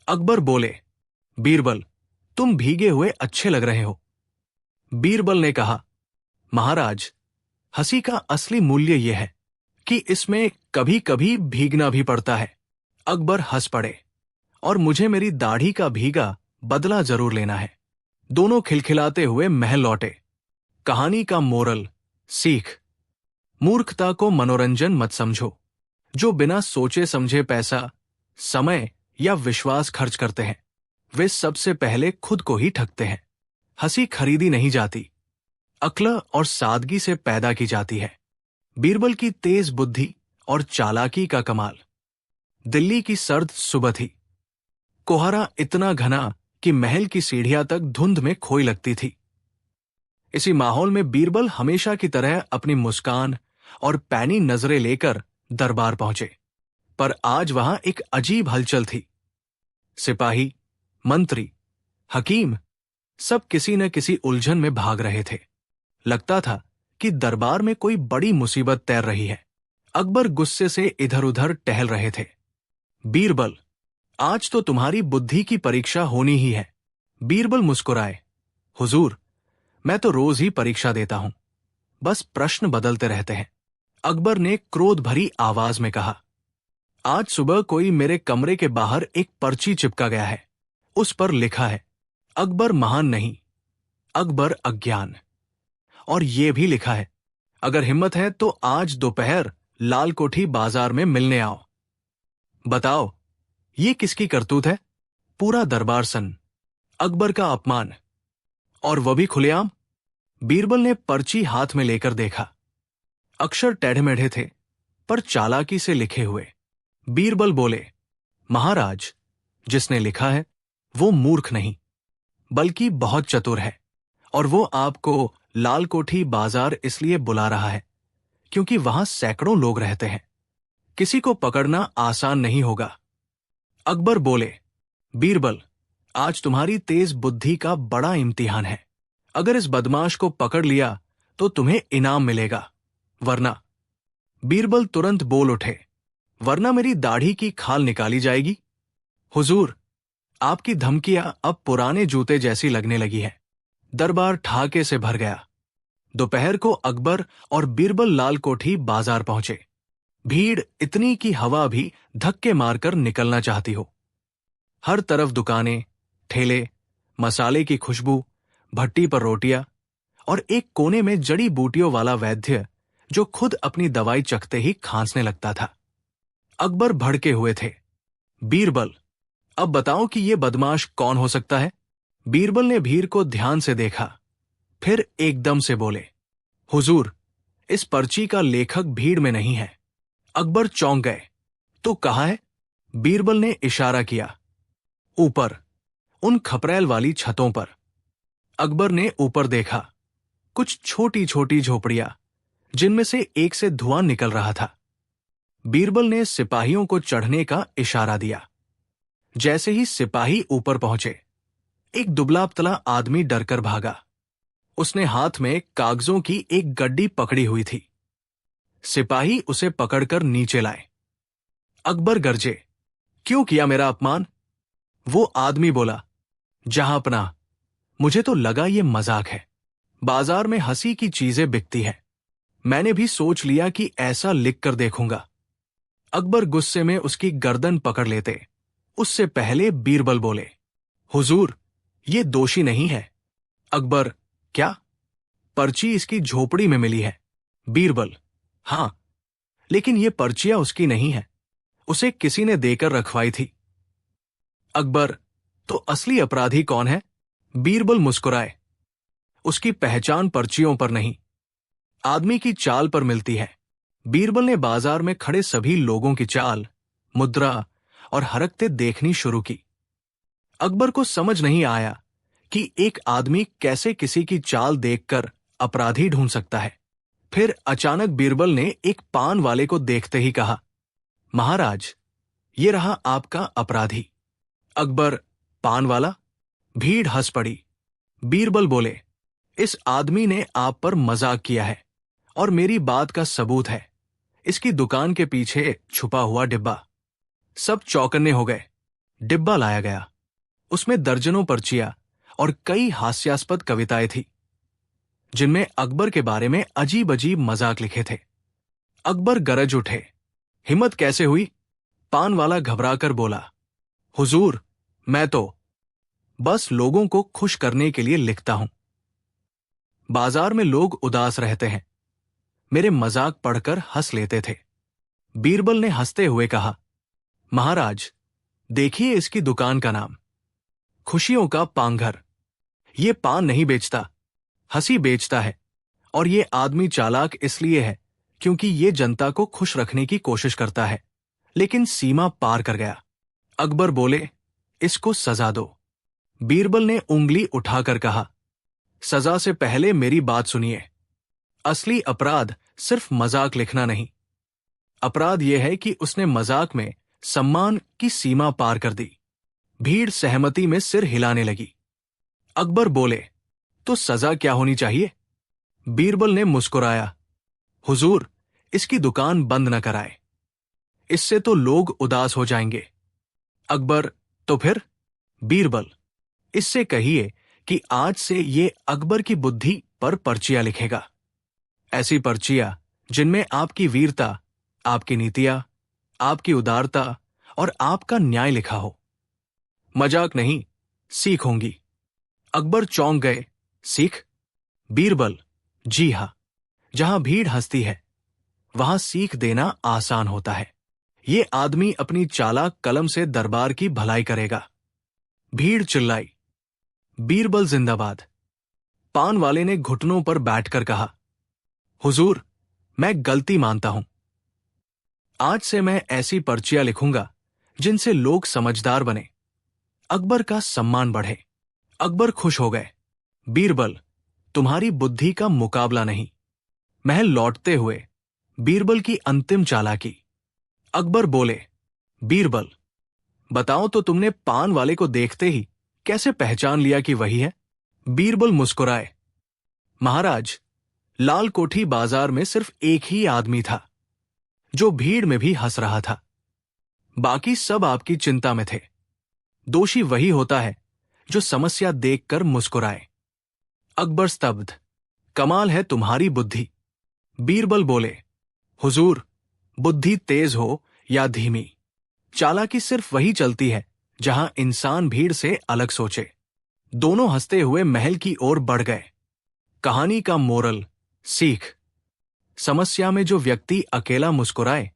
अकबर बोले, बीरबल, तुम भीगे हुए अच्छे लग रहे हो। बीरबल ने कहा, महाराज, हंसी का असली मूल्य यह है कि इसमें कभी कभी भीगना भी पड़ता है। अकबर हंस पड़े, और मुझे मेरी दाढ़ी का भीगा बदला जरूर लेना है। दोनों खिलखिलाते हुए महल लौटे। कहानी का मोरल, सीख। मूर्खता को मनोरंजन मत समझो। जो बिना सोचे समझे पैसा, समय या विश्वास खर्च करते हैं, वे सबसे पहले खुद को ही ठगते हैं। हंसी खरीदी नहीं जाती, अक्ल और सादगी से पैदा की जाती है। बीरबल की तेज बुद्धि और चालाकी का कमाल। दिल्ली की सर्द सुबह थी। कोहरा इतना घना कि महल की सीढ़ियां तक धुंध में खोई लगती थी। इसी माहौल में बीरबल हमेशा की तरह अपनी मुस्कान और पैनी नजरें लेकर दरबार पहुंचे। पर आज वहां एक अजीब हलचल थी। सिपाही, मंत्री, हकीम, सब किसी न किसी उलझन में भाग रहे थे। लगता था कि दरबार में कोई बड़ी मुसीबत तैर रही है। अकबर गुस्से से इधर उधर टहल रहे थे। बीरबल, आज तो तुम्हारी बुद्धि की परीक्षा होनी ही है। बीरबल मुस्कुराए, हुजूर, मैं तो रोज ही परीक्षा देता हूं, बस प्रश्न बदलते रहते हैं। अकबर ने क्रोध भरी आवाज में कहा, आज सुबह कोई मेरे कमरे के बाहर एक पर्ची चिपका गया है। उस पर लिखा है, अकबर महान नहीं, अकबर अज्ञान। और ये भी लिखा है, अगर हिम्मत है तो आज दोपहर लाल कोठी बाजार में मिलने आओ। बताओ, ये किसकी करतूत है? पूरा दरबार सन्न। अकबर का अपमान, और वह भी खुलेआम। बीरबल ने पर्ची हाथ में लेकर देखा। अक्षर टेढ़े मेढ़े थे, पर चालाकी से लिखे हुए। बीरबल बोले, महाराज, जिसने लिखा है वो मूर्ख नहीं, बल्कि बहुत चतुर है, और वो आपको लाल कोठी बाजार इसलिए बुला रहा है क्योंकि वहां सैकड़ों लोग रहते हैं। किसी को पकड़ना आसान नहीं होगा। अकबर बोले, बीरबल, आज तुम्हारी तेज बुद्धि का बड़ा इम्तिहान है। अगर इस बदमाश को पकड़ लिया तो तुम्हें इनाम मिलेगा, वरना। बीरबल तुरंत बोल उठे, वरना मेरी दाढ़ी की खाल निकाली जाएगी। हुजूर, आपकी धमकियां अब पुराने जूते जैसी लगने लगी है। दरबार ठाके से भर गया। दोपहर को अकबर और बीरबल लाल कोठी बाजार पहुंचे। भीड़ इतनी कि हवा भी धक्के मारकर निकलना चाहती हो। हर तरफ दुकानें, ठेले, मसाले की खुशबू, भट्टी पर रोटियां, और एक कोने में जड़ी बूटियों वाला वैद्य जो खुद अपनी दवाई चखते ही खांसने लगता था। अकबर भड़के हुए थे। बीरबल, अब बताओ कि ये बदमाश कौन हो सकता है? बीरबल ने भीड़ को ध्यान से देखा, फिर एकदम से बोले, हुजूर, इस पर्ची का लेखक भीड़ में नहीं है। अकबर चौंक गए। तो कहाँ है? बीरबल ने इशारा किया। ऊपर, उन खपरेल वाली छतों पर। अकबर ने ऊपर देखा। कुछ छोटी छोटी झोपड़ियां, जिनमें से एक से धुआं निकल रहा था। बीरबल ने सिपाहियों को चढ़ने का इशारा दिया। जैसे ही सिपाही ऊपर पहुंचे, एक दुबला पतला आदमी डरकर भागा। उसने हाथ में कागजों की एक गड्डी पकड़ी हुई थी। सिपाही उसे पकड़कर नीचे लाए। अकबर गरजे, क्यों किया मेरा अपमान? वो आदमी बोला, जहांपनाह, मुझे तो लगा ये मजाक है। बाजार में हंसी की चीजें बिकती हैं। मैंने भी सोच लिया कि ऐसा लिख कर देखूंगा। अकबर गुस्से में उसकी गर्दन पकड़ लेते, उससे पहले बीरबल बोले, हुजूर, ये दोषी नहीं है। अकबर, क्या? पर्ची इसकी झोपड़ी में मिली है। बीरबल, हां, लेकिन ये पर्चियां उसकी नहीं है, उसे किसी ने देकर रखवाई थी। अकबर, तो असली अपराधी कौन है? बीरबल मुस्कुराए। उसकी पहचान पर्चियों पर नहीं, आदमी की चाल पर मिलती है। बीरबल ने बाजार में खड़े सभी लोगों की चाल, मुद्रा और हरकतें देखनी शुरू की। अकबर को समझ नहीं आया कि एक आदमी कैसे किसी की चाल देखकर अपराधी ढूंढ सकता है। फिर अचानक बीरबल ने एक पान वाले को देखते ही कहा, महाराज, ये रहा आपका अपराधी। अकबर, पान वाला? भीड़ हंस पड़ी। बीरबल बोले, इस आदमी ने आप पर मजाक किया है और मेरी बात का सबूत है इसकी दुकान के पीछे छुपा हुआ डिब्बा। सब चौकन्ने हो गए। डिब्बा लाया गया। उसमें दर्जनों पर्चियां और कई हास्यास्पद कविताएं थी, जिनमें अकबर के बारे में अजीब अजीब मजाक लिखे थे। अकबर गरज उठे। हिम्मत कैसे हुई? पान वाला घबराकर बोला, हुजूर, मैं तो बस लोगों को खुश करने के लिए लिखता हूं। बाजार में लोग उदास रहते हैं, मेरे मजाक पढ़कर हंस लेते थे। बीरबल ने हंसते हुए कहा, महाराज, देखिए इसकी दुकान का नाम, खुशियों का पांघर। ये पान नहीं बेचता, हंसी बेचता है। और ये आदमी चालाक इसलिए है क्योंकि ये जनता को खुश रखने की कोशिश करता है, लेकिन सीमा पार कर गया। अकबर बोले, इसको सजा दो। बीरबल ने उंगली उठाकर कहा, सजा से पहले मेरी बात सुनिए। असली अपराध सिर्फ मजाक लिखना नहीं, अपराध यह है कि उसने मजाक में सम्मान की सीमा पार कर दी। भीड़ सहमति में सिर हिलाने लगी। अकबर बोले, तो सजा क्या होनी चाहिए? बीरबल ने मुस्कुराया, हुजूर, इसकी दुकान बंद न कराए, इससे तो लोग उदास हो जाएंगे। अकबर, तो फिर? बीरबल, इससे कहिए कि आज से ये अकबर की बुद्धि पर पर्चियां लिखेगा। ऐसी पर्चियां जिनमें आपकी वीरता, आपकी नीतियां, आपकी उदारता और आपका न्याय लिखा हो। मजाक नहीं, सीख होंगी। अकबर चौंक गए। सीख? बीरबल, जी हां, जहां भीड़ हंसती है वहां सीख देना आसान होता है। ये आदमी अपनी चालाक कलम से दरबार की भलाई करेगा। भीड़ चिल्लाई, बीरबल जिंदाबाद। पान वाले ने घुटनों पर बैठकर कहा, हुजूर, मैं गलती मानता हूं। आज से मैं ऐसी पर्चियां लिखूंगा जिनसे लोग समझदार बने, अकबर का सम्मान बढ़े। अकबर खुश हो गए। बीरबल, तुम्हारी बुद्धि का मुकाबला नहीं। महल लौटते हुए बीरबल की अंतिम चालाकी। अकबर बोले, बीरबल, बताओ तो तुमने पान वाले को देखते ही कैसे पहचान लिया कि वही है? बीरबल मुस्कुराए, महाराज, लाल कोठी बाजार में सिर्फ एक ही आदमी था जो भीड़ में भी हंस रहा था। बाकी सब आपकी चिंता में थे। दोषी वही होता है जो समस्या देखकर मुस्कुराए। अकबर स्तब्ध। कमाल है तुम्हारी बुद्धि। बीरबल बोले, हुजूर, बुद्धि तेज हो या धीमी, चालाकी सिर्फ वही चलती है जहां इंसान भीड़ से अलग सोचे। दोनों हंसते हुए महल की ओर बढ़ गए। कहानी का मोरल, सीख, समस्या में जो व्यक्ति अकेला मुस्कुराए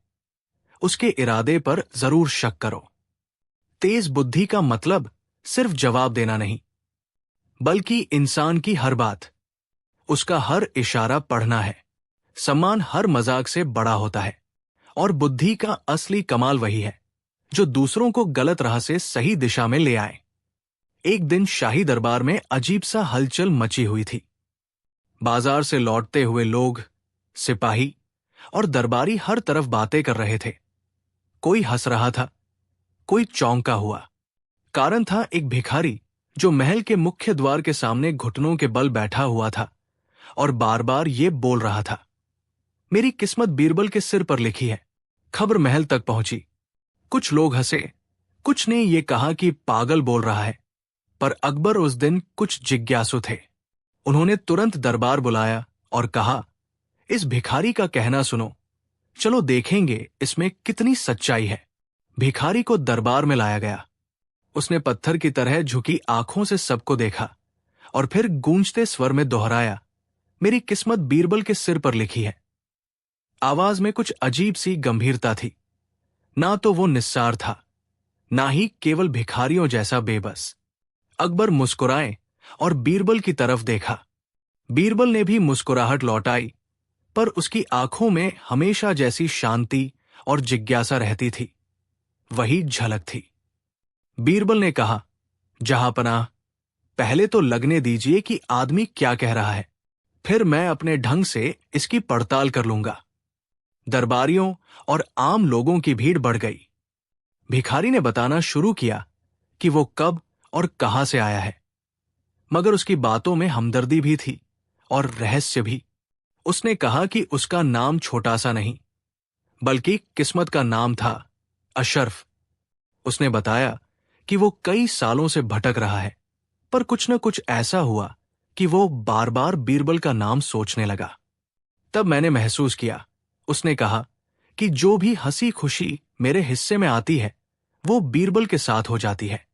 उसके इरादे पर जरूर शक करो। तेज बुद्धि का मतलब सिर्फ जवाब देना नहीं, बल्कि इंसान की हर बात, उसका हर इशारा पढ़ना है। सम्मान हर मजाक से बड़ा होता है और बुद्धि का असली कमाल वही है जो दूसरों को गलत राह से सही दिशा में ले आए। एक दिन शाही दरबार में अजीब सा हलचल मची हुई थी। बाजार से लौटते हुए लोग, सिपाही और दरबारी हर तरफ बातें कर रहे थे। कोई हंस रहा था, कोई चौंका हुआ। कारण था एक भिखारी जो महल के मुख्य द्वार के सामने घुटनों के बल बैठा हुआ था और बार बार ये बोल रहा था, मेरी किस्मत बीरबल के सिर पर लिखी है। खबर महल तक पहुंची। कुछ लोग हंसे, कुछ ने ये कहा कि पागल बोल रहा है, पर अकबर उस दिन कुछ जिज्ञासु थे। उन्होंने तुरंत दरबार बुलाया और कहा, इस भिखारी का कहना सुनो, चलो देखेंगे इसमें कितनी सच्चाई है। भिखारी को दरबार में लाया गया। उसने पत्थर की तरह झुकी आंखों से सबको देखा और फिर गूंजते स्वर में दोहराया, मेरी किस्मत बीरबल के सिर पर लिखी है। आवाज में कुछ अजीब सी गंभीरता थी। ना तो वो निस्सार था, ना ही केवल भिखारियों जैसा बेबस। अकबर मुस्कुराए और बीरबल की तरफ देखा। बीरबल ने भी मुस्कुराहट लौटाई, पर उसकी आंखों में हमेशा जैसी शांति और जिज्ञासा रहती थी, वही झलक थी। बीरबल ने कहा, जहांपनाह, पहले तो लगने दीजिए कि आदमी क्या कह रहा है, फिर मैं अपने ढंग से इसकी पड़ताल कर लूंगा। दरबारियों और आम लोगों की भीड़ बढ़ गई। भिखारी ने बताना शुरू किया कि वो कब और कहां से आया है, मगर उसकी बातों में हमदर्दी भी थी और रहस्य भी। उसने कहा कि उसका नाम छोटा सा नहीं, बल्कि किस्मत का नाम था, अशरफ। उसने बताया कि वो कई सालों से भटक रहा है, पर कुछ न कुछ ऐसा हुआ कि वो बार बार बीरबल का नाम सोचने लगा। तब मैंने महसूस किया, उसने कहा, कि जो भी हंसी खुशी मेरे हिस्से में आती है वो बीरबल के साथ हो जाती है,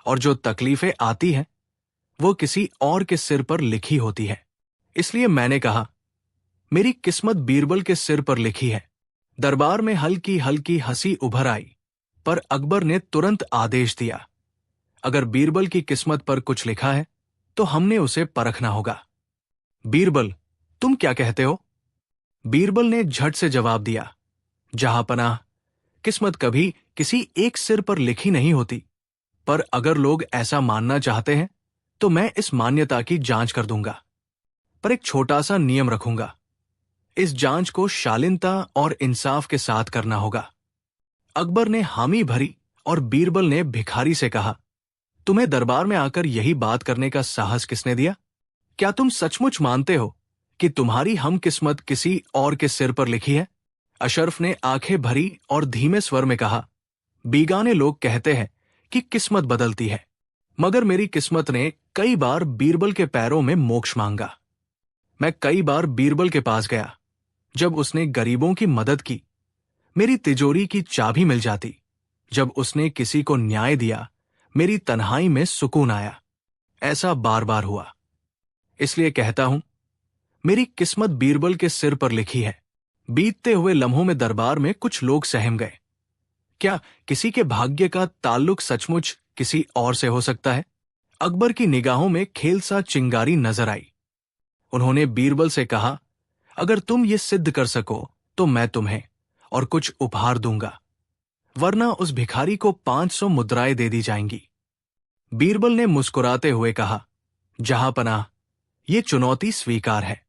और जो तकलीफें आती हैं वो किसी और के सिर पर लिखी होती है। इसलिए मैंने कहा, मेरी किस्मत बीरबल के सिर पर लिखी है। दरबार में हल्की हल्की हंसी उभर आई, पर अकबर ने तुरंत आदेश दिया, अगर बीरबल की किस्मत पर कुछ लिखा है तो हमने उसे परखना होगा। बीरबल, तुम क्या कहते हो? बीरबल ने झट से जवाब दिया, जहांपनाह, किस्मत कभी किसी एक सिर पर लिखी नहीं होती, पर अगर लोग ऐसा मानना चाहते हैं तो मैं इस मान्यता की जांच कर दूंगा, पर एक छोटा सा नियम रखूंगा। इस जांच को शालीनता और इंसाफ के साथ करना होगा। अकबर ने हामी भरी और बीरबल ने भिखारी से कहा, तुम्हें दरबार में आकर यही बात करने का साहस किसने दिया? क्या तुम सचमुच मानते हो कि तुम्हारी हम किस्मत किसी और के सिर पर लिखी है? अशरफ ने आंखें भरी और धीमे स्वर में कहा, बीगाने लोग कहते हैं कि किस्मत बदलती है, मगर मेरी किस्मत ने कई बार बीरबल के पैरों में मोक्ष मांगा। मैं कई बार बीरबल के पास गया। जब उसने गरीबों की मदद की, मेरी तिजोरी की चाबी मिल जाती। जब उसने किसी को न्याय दिया, मेरी तन्हाई में सुकून आया। ऐसा बार बार हुआ। इसलिए कहता हूं, मेरी किस्मत बीरबल के सिर पर लिखी है। बीतते हुए लम्हों में दरबार में कुछ लोग सहम गए। क्या किसी के भाग्य का ताल्लुक सचमुच किसी और से हो सकता है? अकबर की निगाहों में खेल सा चिंगारी नजर आई। उन्होंने बीरबल से कहा, अगर तुम ये सिद्ध कर सको तो मैं तुम्हें और कुछ उपहार दूंगा, वरना उस भिखारी को 500 मुद्राएं दे दी जाएंगी। बीरबल ने मुस्कुराते हुए कहा, जहांपनाह, ये चुनौती स्वीकार है।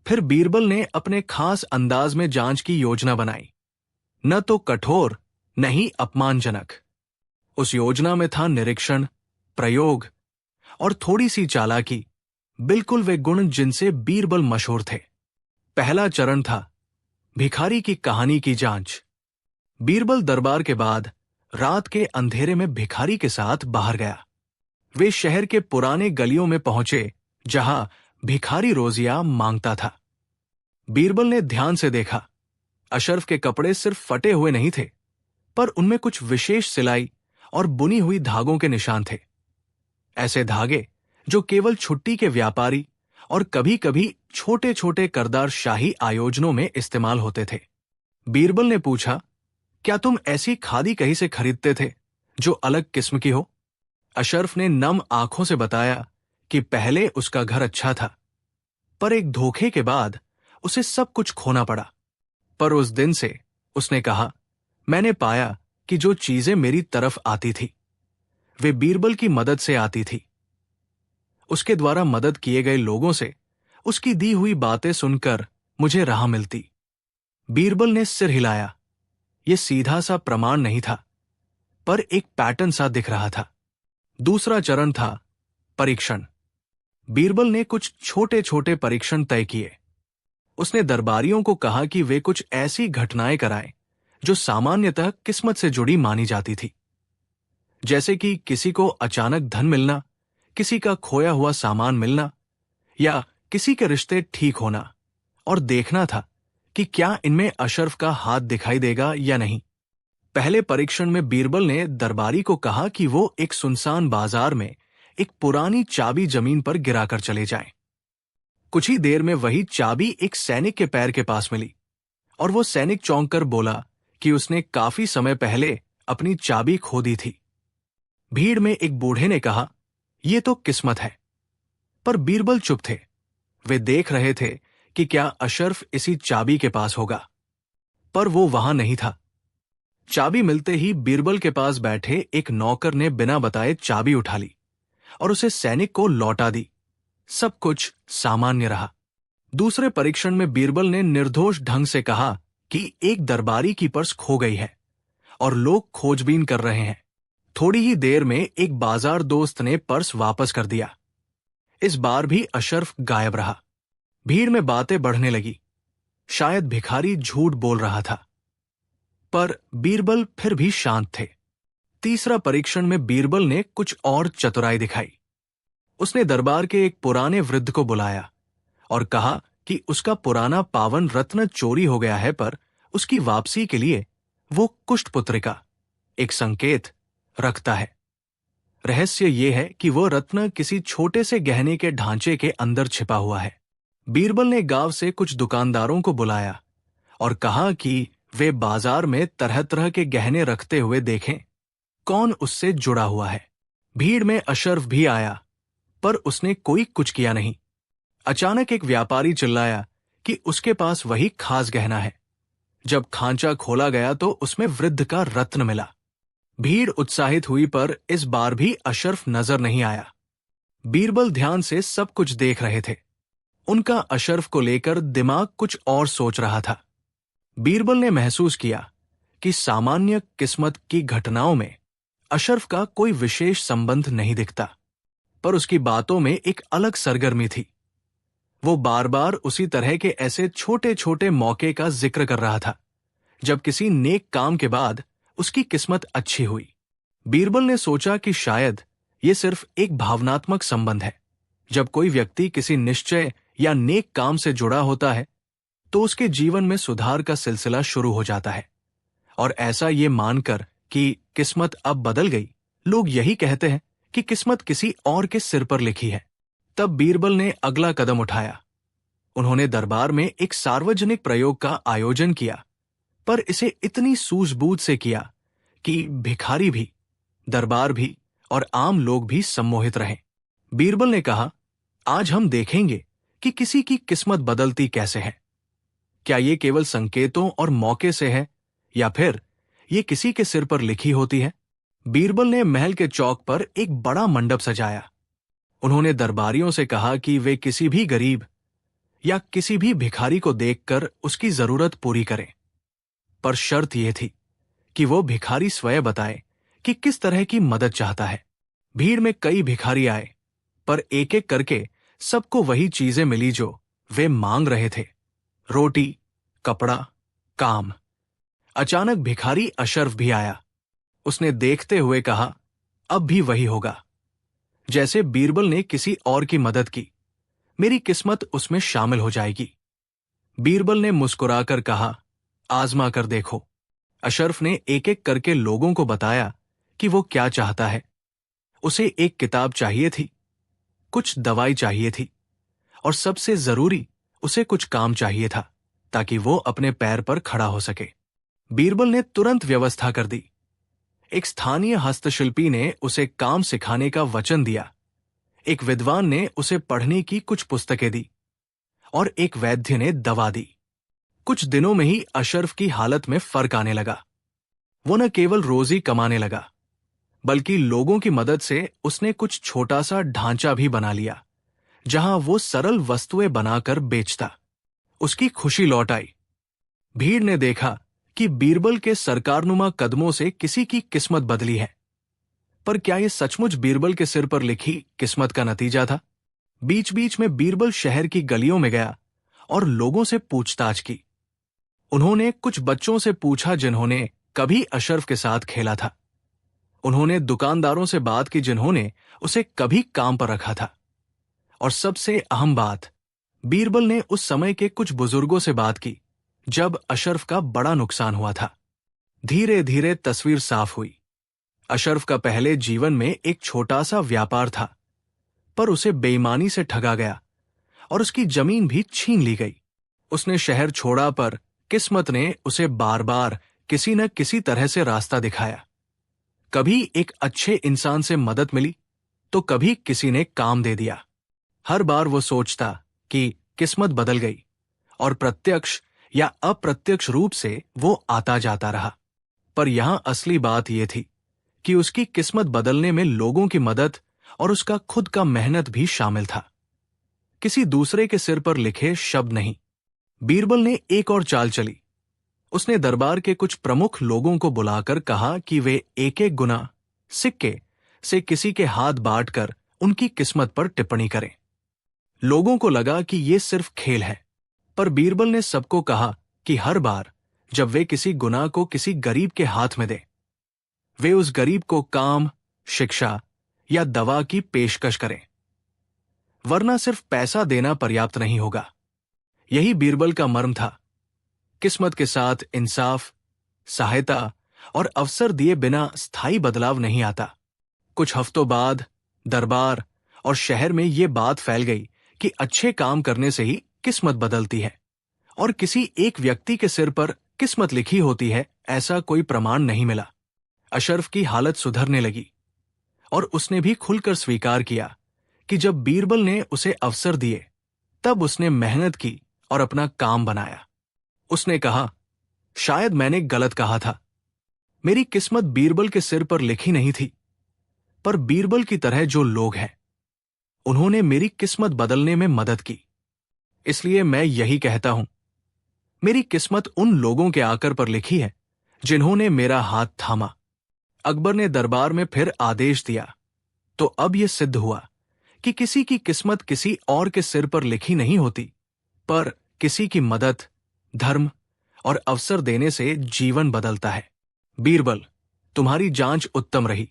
फिर बीरबल ने अपने खास अंदाज में जांच की योजना बनाई, न तो कठोर न ही अपमानजनक। उस योजना में था निरीक्षण, प्रयोग और थोड़ी सी चालाकी, बिल्कुल वे गुण जिनसे बीरबल मशहूर थे। पहला चरण था भिखारी की कहानी की जांच। बीरबल दरबार के बाद रात के अंधेरे में भिखारी के साथ बाहर गया। वे शहर के पुराने गलियों में पहुंचे जहां भिखारी रोजियां मांगता था। बीरबल ने ध्यान से देखा। अशरफ के कपड़े सिर्फ फटे हुए नहीं थे, पर उनमें कुछ विशेष सिलाई और बुनी हुई धागों के निशान थे। ऐसे धागे जो केवल छुट्टी के व्यापारी और कभी कभी छोटे छोटे करदार शाही आयोजनों में इस्तेमाल होते थे। बीरबल ने पूछा, क्या तुम ऐसी खादी कहीं से खरीदते थे जो अलग किस्म की हो? अशरफ ने नम आंखों से बताया कि पहले उसका घर अच्छा था, पर एक धोखे के बाद उसे सब कुछ खोना पड़ा। पर उस दिन से, उसने कहा, मैंने पाया कि जो चीजें मेरी तरफ आती थी वे बीरबल की मदद से आती थी। उसके द्वारा मदद किए गए लोगों से उसकी दी हुई बातें सुनकर मुझे राह मिलती। बीरबल ने सिर हिलाया। यह सीधा सा प्रमाण नहीं था, पर एक पैटर्न सा दिख रहा था। दूसरा चरण था परीक्षण। बीरबल ने कुछ छोटे छोटे परीक्षण तय किए। उसने दरबारियों को कहा कि वे कुछ ऐसी घटनाएं कराएं जो सामान्यतः किस्मत से जुड़ी मानी जाती थी, जैसे कि किसी को अचानक धन मिलना, किसी का खोया हुआ सामान मिलना, या किसी के रिश्ते ठीक होना, और देखना था कि क्या इनमें अशरफ का हाथ दिखाई देगा या नहीं। पहले परीक्षण में बीरबल ने दरबारी को कहा कि वो एक सुनसान बाजार में एक पुरानी चाबी जमीन पर गिराकर चले जाएं। कुछ ही देर में वही चाबी एक सैनिक के पैर के पास मिली और वो सैनिक चौंक कर बोला कि उसने काफी समय पहले अपनी चाबी खो दी थी। भीड़ में एक बूढ़े ने कहा, ये तो किस्मत है। पर बीरबल चुप थे। वे देख रहे थे कि क्या अशरफ इसी चाबी के पास होगा, पर वो वहां नहीं था। चाबी मिलते ही बीरबल के पास बैठे एक नौकर ने बिना बताए चाबी उठा ली और उसे सैनिक को लौटा दी। सब कुछ सामान्य रहा। दूसरे परीक्षण में बीरबल ने निर्दोष ढंग से कहा कि एक दरबारी की पर्स खो गई है और लोग खोजबीन कर रहे हैं। थोड़ी ही देर में एक बाजार दोस्त ने पर्स वापस कर दिया। इस बार भी अशरफ गायब रहा। भीड़ में बातें बढ़ने लगी। शायद भिखारी झूठ बोल रहा था, पर बीरबल फिर भी शांत थे। तीसरा परीक्षण में बीरबल ने कुछ और चतुराई दिखाई। उसने दरबार के एक पुराने वृद्ध को बुलाया और कहा कि उसका पुराना पावन रत्न चोरी हो गया है, पर उसकी वापसी के लिए वो कुष्ठपुत्रिका, एक संकेत, रखता है। रहस्य ये है कि वो रत्न किसी छोटे से गहने के ढांचे के अंदर छिपा हुआ है। बीरबल ने गांव से कुछ दुकानदारों को बुलाया और कहा कि वे बाजार में तरह तरह के गहने रखते हुए देखें कौन उससे जुड़ा हुआ है। भीड़ में अशरफ भी आया, पर उसने कोई कुछ किया नहीं। अचानक एक व्यापारी चिल्लाया कि उसके पास वही खास गहना है। जब खांचा खोला गया तो उसमें वृद्ध का रत्न मिला। भीड़ उत्साहित हुई, पर इस बार भी अशरफ नजर नहीं आया। बीरबल ध्यान से सब कुछ देख रहे थे। उनका अशरफ को लेकर दिमाग कुछ और सोच रहा था। बीरबल ने महसूस किया कि सामान्य किस्मत की घटनाओं में अशरफ का कोई विशेष संबंध नहीं दिखता, पर उसकी बातों में एक अलग सरगर्मी थी। वो बार बार उसी तरह के ऐसे छोटे छोटे मौके का जिक्र कर रहा था जब किसी नेक काम के बाद उसकी किस्मत अच्छी हुई। बीरबल ने सोचा कि शायद ये सिर्फ एक भावनात्मक संबंध है। जब कोई व्यक्ति किसी निश्चय या नेक काम से जुड़ा होता है तो उसके जीवन में सुधार का सिलसिला शुरू हो जाता है। और ऐसा ये मानकर कि किस्मत अब बदल गई, लोग यही कहते हैं कि किस्मत किसी और के सिर पर लिखी है। तब बीरबल ने अगला कदम उठाया। उन्होंने दरबार में एक सार्वजनिक प्रयोग का आयोजन किया, पर इसे इतनी सूझबूझ से किया कि भिखारी भी, दरबार भी और आम लोग भी सम्मोहित रहे। बीरबल ने कहा, आज हम देखेंगे कि किसी की किस्मत बदलती कैसे है। क्या ये केवल संकेतों और मौके से है या फिर ये किसी के सिर पर लिखी होती है। बीरबल ने महल के चौक पर एक बड़ा मंडप सजाया। उन्होंने दरबारियों से कहा कि वे किसी भी गरीब या किसी भी भिखारी को देखकर उसकी जरूरत पूरी करें, पर शर्त यह थी कि वो भिखारी स्वयं बताए कि किस तरह की मदद चाहता है। भीड़ में कई भिखारी आए, पर एक एक करके सबको वही चीजें मिली जो वे मांग रहे थे, रोटी, कपड़ा, काम। अचानक भिखारी अशरफ भी आया। उसने देखते हुए कहा, अब भी वही होगा। जैसे बीरबल ने किसी और की मदद की, मेरी किस्मत उसमें शामिल हो जाएगी। बीरबल ने मुस्कुराकर कहा, आजमा कर देखो। अशरफ ने एक एक करके लोगों को बताया कि वो क्या चाहता है। उसे एक किताब चाहिए थी, कुछ दवाई चाहिए थी, और सबसे जरूरी उसे कुछ काम चाहिए था ताकि वो अपने पैर पर खड़ा हो सके। बीरबल ने तुरंत व्यवस्था कर दी। एक स्थानीय हस्तशिल्पी ने उसे काम सिखाने का वचन दिया। एक विद्वान ने उसे पढ़ने की कुछ पुस्तकें दी और एक वैद्य ने दवा दी। कुछ दिनों में ही अशरफ की हालत में फर्क आने लगा। वो न केवल रोजी कमाने लगा, बल्कि लोगों की मदद से उसने कुछ छोटा सा ढांचा भी बना लिया जहां वो सरल वस्तुएं बनाकर बेचता। उसकी खुशी लौट आई। भीड़ ने देखा कि बीरबल के सरकारनुमा कदमों से किसी की किस्मत बदली है। पर क्या यह सचमुच बीरबल के सिर पर लिखी किस्मत का नतीजा था? बीच बीच में बीरबल शहर की गलियों में गया और लोगों से पूछताछ की। उन्होंने कुछ बच्चों से पूछा जिन्होंने कभी अशरफ के साथ खेला था। उन्होंने दुकानदारों से बात की जिन्होंने उसे कभी काम पर रखा था। और सबसे अहम बात, बीरबल ने उस समय के कुछ बुजुर्गों से बात की जब अशरफ का बड़ा नुकसान हुआ था। धीरे धीरे तस्वीर साफ हुई। अशरफ का पहले जीवन में एक छोटा सा व्यापार था, पर उसे बेईमानी से ठगा गया और उसकी जमीन भी छीन ली गई। उसने शहर छोड़ा, पर किस्मत ने उसे बार बार किसी न किसी तरह से रास्ता दिखाया। कभी एक अच्छे इंसान से मदद मिली तो कभी किसी ने काम दे दिया। हर बार वो सोचता कि किस्मत बदल गई और प्रत्यक्ष या अप्रत्यक्ष रूप से वो आता जाता रहा। पर यहां असली बात यह थी कि उसकी किस्मत बदलने में लोगों की मदद और उसका खुद का मेहनत भी शामिल था, किसी दूसरे के सिर पर लिखे शब्द नहीं। बीरबल ने एक और चाल चली। उसने दरबार के कुछ प्रमुख लोगों को बुलाकर कहा कि वे एक एक गुना सिक्के से किसी के हाथ बांटकर उनकी किस्मत पर टिप्पणी करें। लोगों को लगा कि यह सिर्फ खेल है, पर बीरबल ने सबको कहा कि हर बार जब वे किसी गुना को किसी गरीब के हाथ में दे, वे उस गरीब को काम, शिक्षा या दवा की पेशकश करें, वरना सिर्फ पैसा देना पर्याप्त नहीं होगा। यही बीरबल का मर्म था। किस्मत के साथ इंसाफ, सहायता और अवसर दिए बिना स्थायी बदलाव नहीं आता। कुछ हफ्तों बाद दरबार और शहर में यह बात फैल गई कि अच्छे काम करने से ही किस्मत बदलती है, और किसी एक व्यक्ति के सिर पर किस्मत लिखी होती है ऐसा कोई प्रमाण नहीं मिला। अशरफ की हालत सुधरने लगी और उसने भी खुलकर स्वीकार किया कि जब बीरबल ने उसे अवसर दिए तब उसने मेहनत की और अपना काम बनाया। उसने कहा, शायद मैंने गलत कहा था। मेरी किस्मत बीरबल के सिर पर लिखी नहीं थी, पर बीरबल की तरह जो लोग हैं उन्होंने मेरी किस्मत बदलने में मदद की। इसलिए मैं यही कहता हूं, मेरी किस्मत उन लोगों के आकर पर लिखी है जिन्होंने मेरा हाथ थामा। अकबर ने दरबार में फिर आदेश दिया तो अब यह सिद्ध हुआ कि किसी की किस्मत किसी और के सिर पर लिखी नहीं होती, पर किसी की मदद, धर्म और अवसर देने से जीवन बदलता है। बीरबल, तुम्हारी जांच उत्तम रही।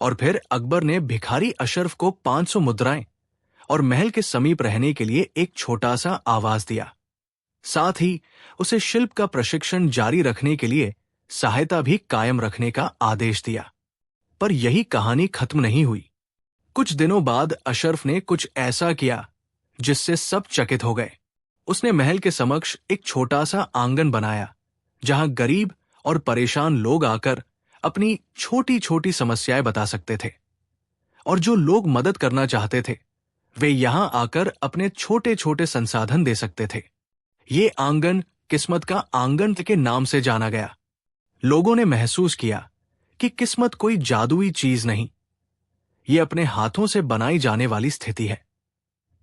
और फिर अकबर ने भिखारी अशरफ को 500 मुद्राएं और महल के समीप रहने के लिए एक छोटा सा आवास दिया। साथ ही उसे शिल्प का प्रशिक्षण जारी रखने के लिए सहायता भी कायम रखने का आदेश दिया। पर यही कहानी खत्म नहीं हुई। कुछ दिनों बाद अशरफ ने कुछ ऐसा किया जिससे सब चकित हो गए। उसने महल के समक्ष एक छोटा सा आंगन बनाया जहां गरीब और परेशान लोग आकर अपनी छोटी छोटी समस्याएं बता सकते थे, और जो लोग मदद करना चाहते थे वे यहां आकर अपने छोटे छोटे संसाधन दे सकते थे। ये आंगन किस्मत का आंगन के नाम से जाना गया। लोगों ने महसूस किया कि किस्मत कोई जादुई चीज नहीं, ये अपने हाथों से बनाई जाने वाली स्थिति है,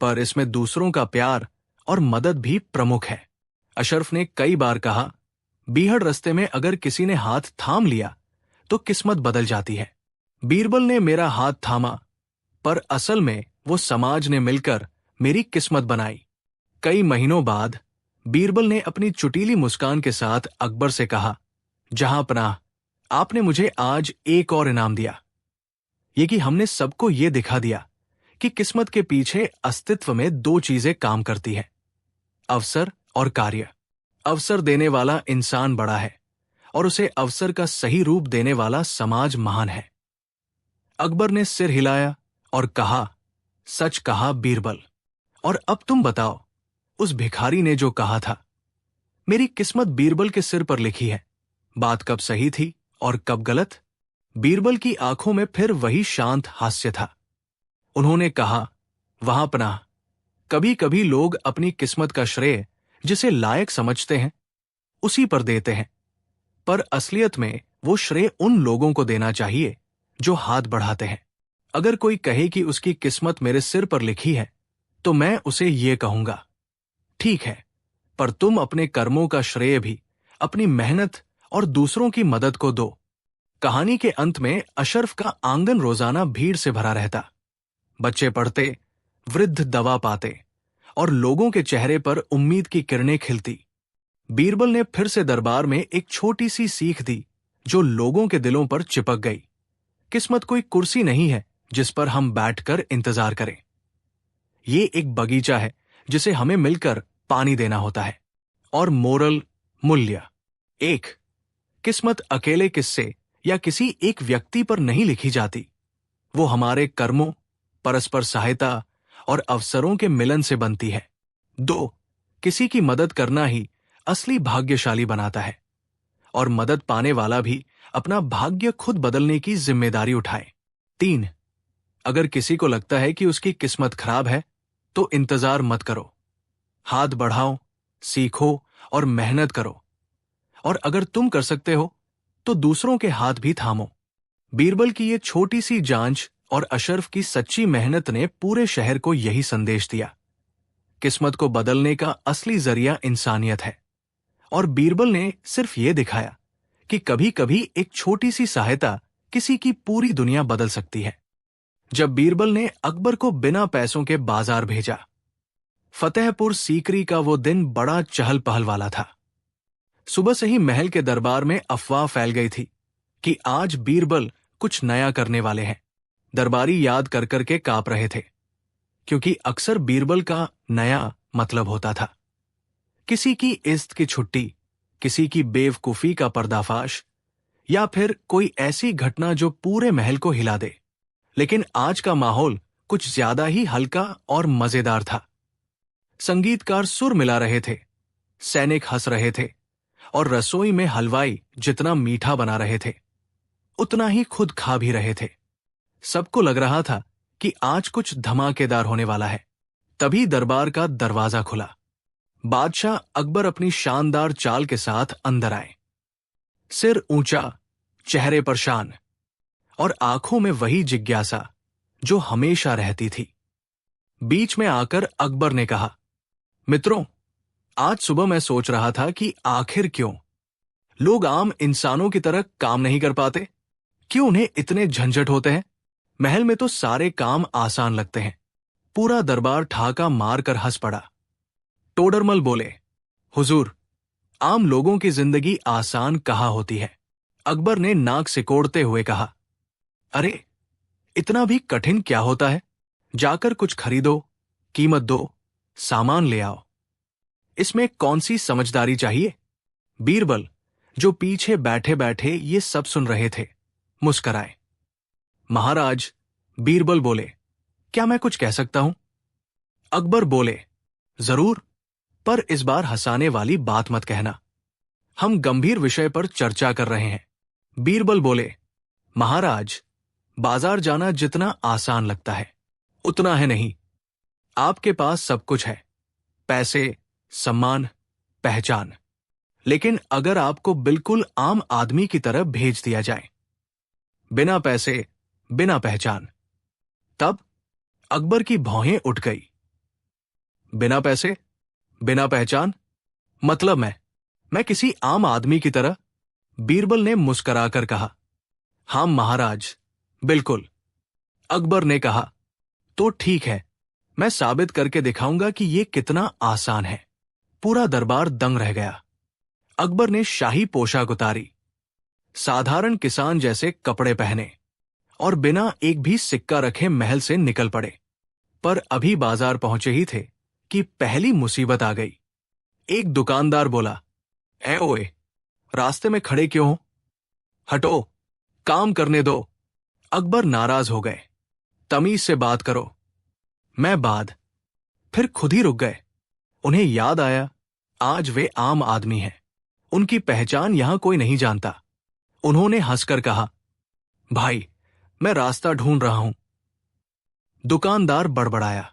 पर इसमें दूसरों का प्यार और मदद भी प्रमुख है। अशरफ ने कई बार कहा, बीहड़ रास्ते में अगर किसी ने हाथ थाम लिया तो किस्मत बदल जाती है। बीरबल ने मेरा हाथ थामा, पर असल में वो समाज ने मिलकर मेरी किस्मत बनाई। कई महीनों बाद बीरबल ने अपनी चुटीली मुस्कान के साथ अकबर से कहा, जहांपनाह, आपने मुझे आज एक और इनाम दिया। ये कि हमने सबको ये दिखा दिया कि किस्मत के पीछे अस्तित्व में 2 चीजें काम करती हैं, अवसर और कार्य। अवसर देने वाला इंसान बड़ा है और उसे अवसर का सही रूप देने वाला समाज महान है। अकबर ने सिर हिलाया और कहा, सच कहा बीरबल। और अब तुम बताओ, उस भिखारी ने जो कहा था, मेरी किस्मत बीरबल के सिर पर लिखी है, बात कब सही थी और कब गलत? बीरबल की आंखों में फिर वही शांत हास्य था। उन्होंने कहा, वहां पनाह, कभी कभी लोग अपनी किस्मत का श्रेय जिसे लायक समझते हैं उसी पर देते हैं, पर असलियत में वो श्रेय उन लोगों को देना चाहिए जो हाथ बढ़ाते हैं। अगर कोई कहे कि उसकी किस्मत मेरे सिर पर लिखी है तो मैं उसे ये कहूंगा, ठीक है, पर तुम अपने कर्मों का श्रेय भी अपनी मेहनत और दूसरों की मदद को दो। कहानी के अंत में अशरफ का आंगन रोजाना भीड़ से भरा रहता। बच्चे पढ़ते, वृद्ध दवा पाते और लोगों के चेहरे पर उम्मीद की किरणें खिलती। बीरबल ने फिर से दरबार में एक छोटी सी सीख दी जो लोगों के दिलों पर चिपक गई। किस्मत कोई कुर्सी नहीं है जिस पर हम बैठकर इंतजार करें। ये एक बगीचा है जिसे हमें मिलकर पानी देना होता है। और मोरल, मूल्य, 1, किस्मत अकेले किस्से या किसी एक व्यक्ति पर नहीं लिखी जाती, वो हमारे कर्मों, परस्पर सहायता और अवसरों के मिलन से बनती है। 2, किसी की मदद करना ही असली भाग्यशाली बनाता है और मदद पाने वाला भी अपना भाग्य खुद बदलने की जिम्मेदारी उठाए। 3. अगर किसी को लगता है कि उसकी किस्मत खराब है तो इंतजार मत करो। हाथ बढ़ाओ, सीखो और मेहनत करो। और अगर तुम कर सकते हो तो दूसरों के हाथ भी थामो। बीरबल की ये छोटी सी जांच और अशरफ की सच्ची मेहनत ने पूरे शहर को यही संदेश दिया। किस्मत को बदलने का असली जरिया इंसानियत है। और बीरबल ने सिर्फ ये दिखाया कि कभी कभी एक छोटी सी सहायता किसी की पूरी दुनिया बदल सकती है। जब बीरबल ने अकबर को बिना पैसों के बाजार भेजा, फतेहपुर सीकरी का वो दिन बड़ा चहल पहल वाला था। सुबह से ही महल के दरबार में अफवाह फैल गई थी कि आज बीरबल कुछ नया करने वाले हैं। दरबारी याद कर करके कांप रहे थे, क्योंकि अक्सर बीरबल का नया मतलब होता था किसी की इज्जत की छुट्टी, किसी की बेवकूफी का पर्दाफाश, या फिर कोई ऐसी घटना जो पूरे महल को हिला दे। लेकिन आज का माहौल कुछ ज्यादा ही हल्का और मजेदार था। संगीतकार सुर मिला रहे थे, सैनिक हंस रहे थे और रसोई में हलवाई जितना मीठा बना रहे थे उतना ही खुद खा भी रहे थे। सबको लग रहा था कि आज कुछ धमाकेदार होने वाला है। तभी दरबार का दरवाजा खुला। बादशाह अकबर अपनी शानदार चाल के साथ अंदर आए। सिर ऊंचा, चेहरे पर शान और आंखों में वही जिज्ञासा जो हमेशा रहती थी। बीच में आकर अकबर ने कहा, मित्रों, आज सुबह मैं सोच रहा था कि आखिर क्यों लोग आम इंसानों की तरह काम नहीं कर पाते? क्यों उन्हें इतने झंझट होते हैं? महल में तो सारे काम आसान लगते हैं। पूरा दरबार ठाका मारकर हंस पड़ा। टोडरमल बोले, हुजूर, आम लोगों की जिंदगी आसान कहाँ होती है? अकबर ने नाक सिकोड़ते हुए कहा, अरे, इतना भी कठिन क्या होता है? जाकर कुछ खरीदो, कीमत दो, सामान ले आओ। इसमें कौन सी समझदारी चाहिए? बीरबल, जो पीछे बैठे बैठे ये सब सुन रहे थे, मुस्कराए। महाराज, बीरबल बोले, क्या मैं कुछ कह सकता हूं? अकबर बोले, जरूर, पर इस बार हंसाने वाली बात मत कहना। हम गंभीर विषय पर चर्चा कर रहे हैं। बीरबल बोले, महाराज, बाजार जाना जितना आसान लगता है उतना है नहीं। आपके पास सब कुछ है, पैसे, सम्मान, पहचान। लेकिन अगर आपको बिल्कुल आम आदमी की तरह भेज दिया जाए, बिना पैसे, बिना पहचान, तब अकबर की भौहें उठ गई। बिना पैसे, बिना पहचान, मतलब मैं किसी आम आदमी की तरह? बीरबल ने मुस्कुराकर कहा, हां महाराज, बिल्कुल। अकबर ने कहा, तो ठीक है, मैं साबित करके दिखाऊंगा कि यह कितना आसान है। पूरा दरबार दंग रह गया। अकबर ने शाही पोशाक उतारी, साधारण किसान जैसे कपड़े पहने और बिना एक भी सिक्का रखे महल से निकल पड़े। पर अभी बाजार पहुंचे ही थे कि पहली मुसीबत आ गई। एक दुकानदार बोला, ए ओए, रास्ते में खड़े क्यों हो? हटो, काम करने दो। अकबर नाराज हो गए। तमीज से बात करो। मैं बाद। फिर खुद ही रुक गए। उन्हें याद आया, आज वे आम आदमी हैं, उनकी पहचान यहां कोई नहीं जानता। उन्होंने हंसकर कहा, भाई, मैं रास्ता ढूंढ रहा हूं। दुकानदार बड़बड़ाया,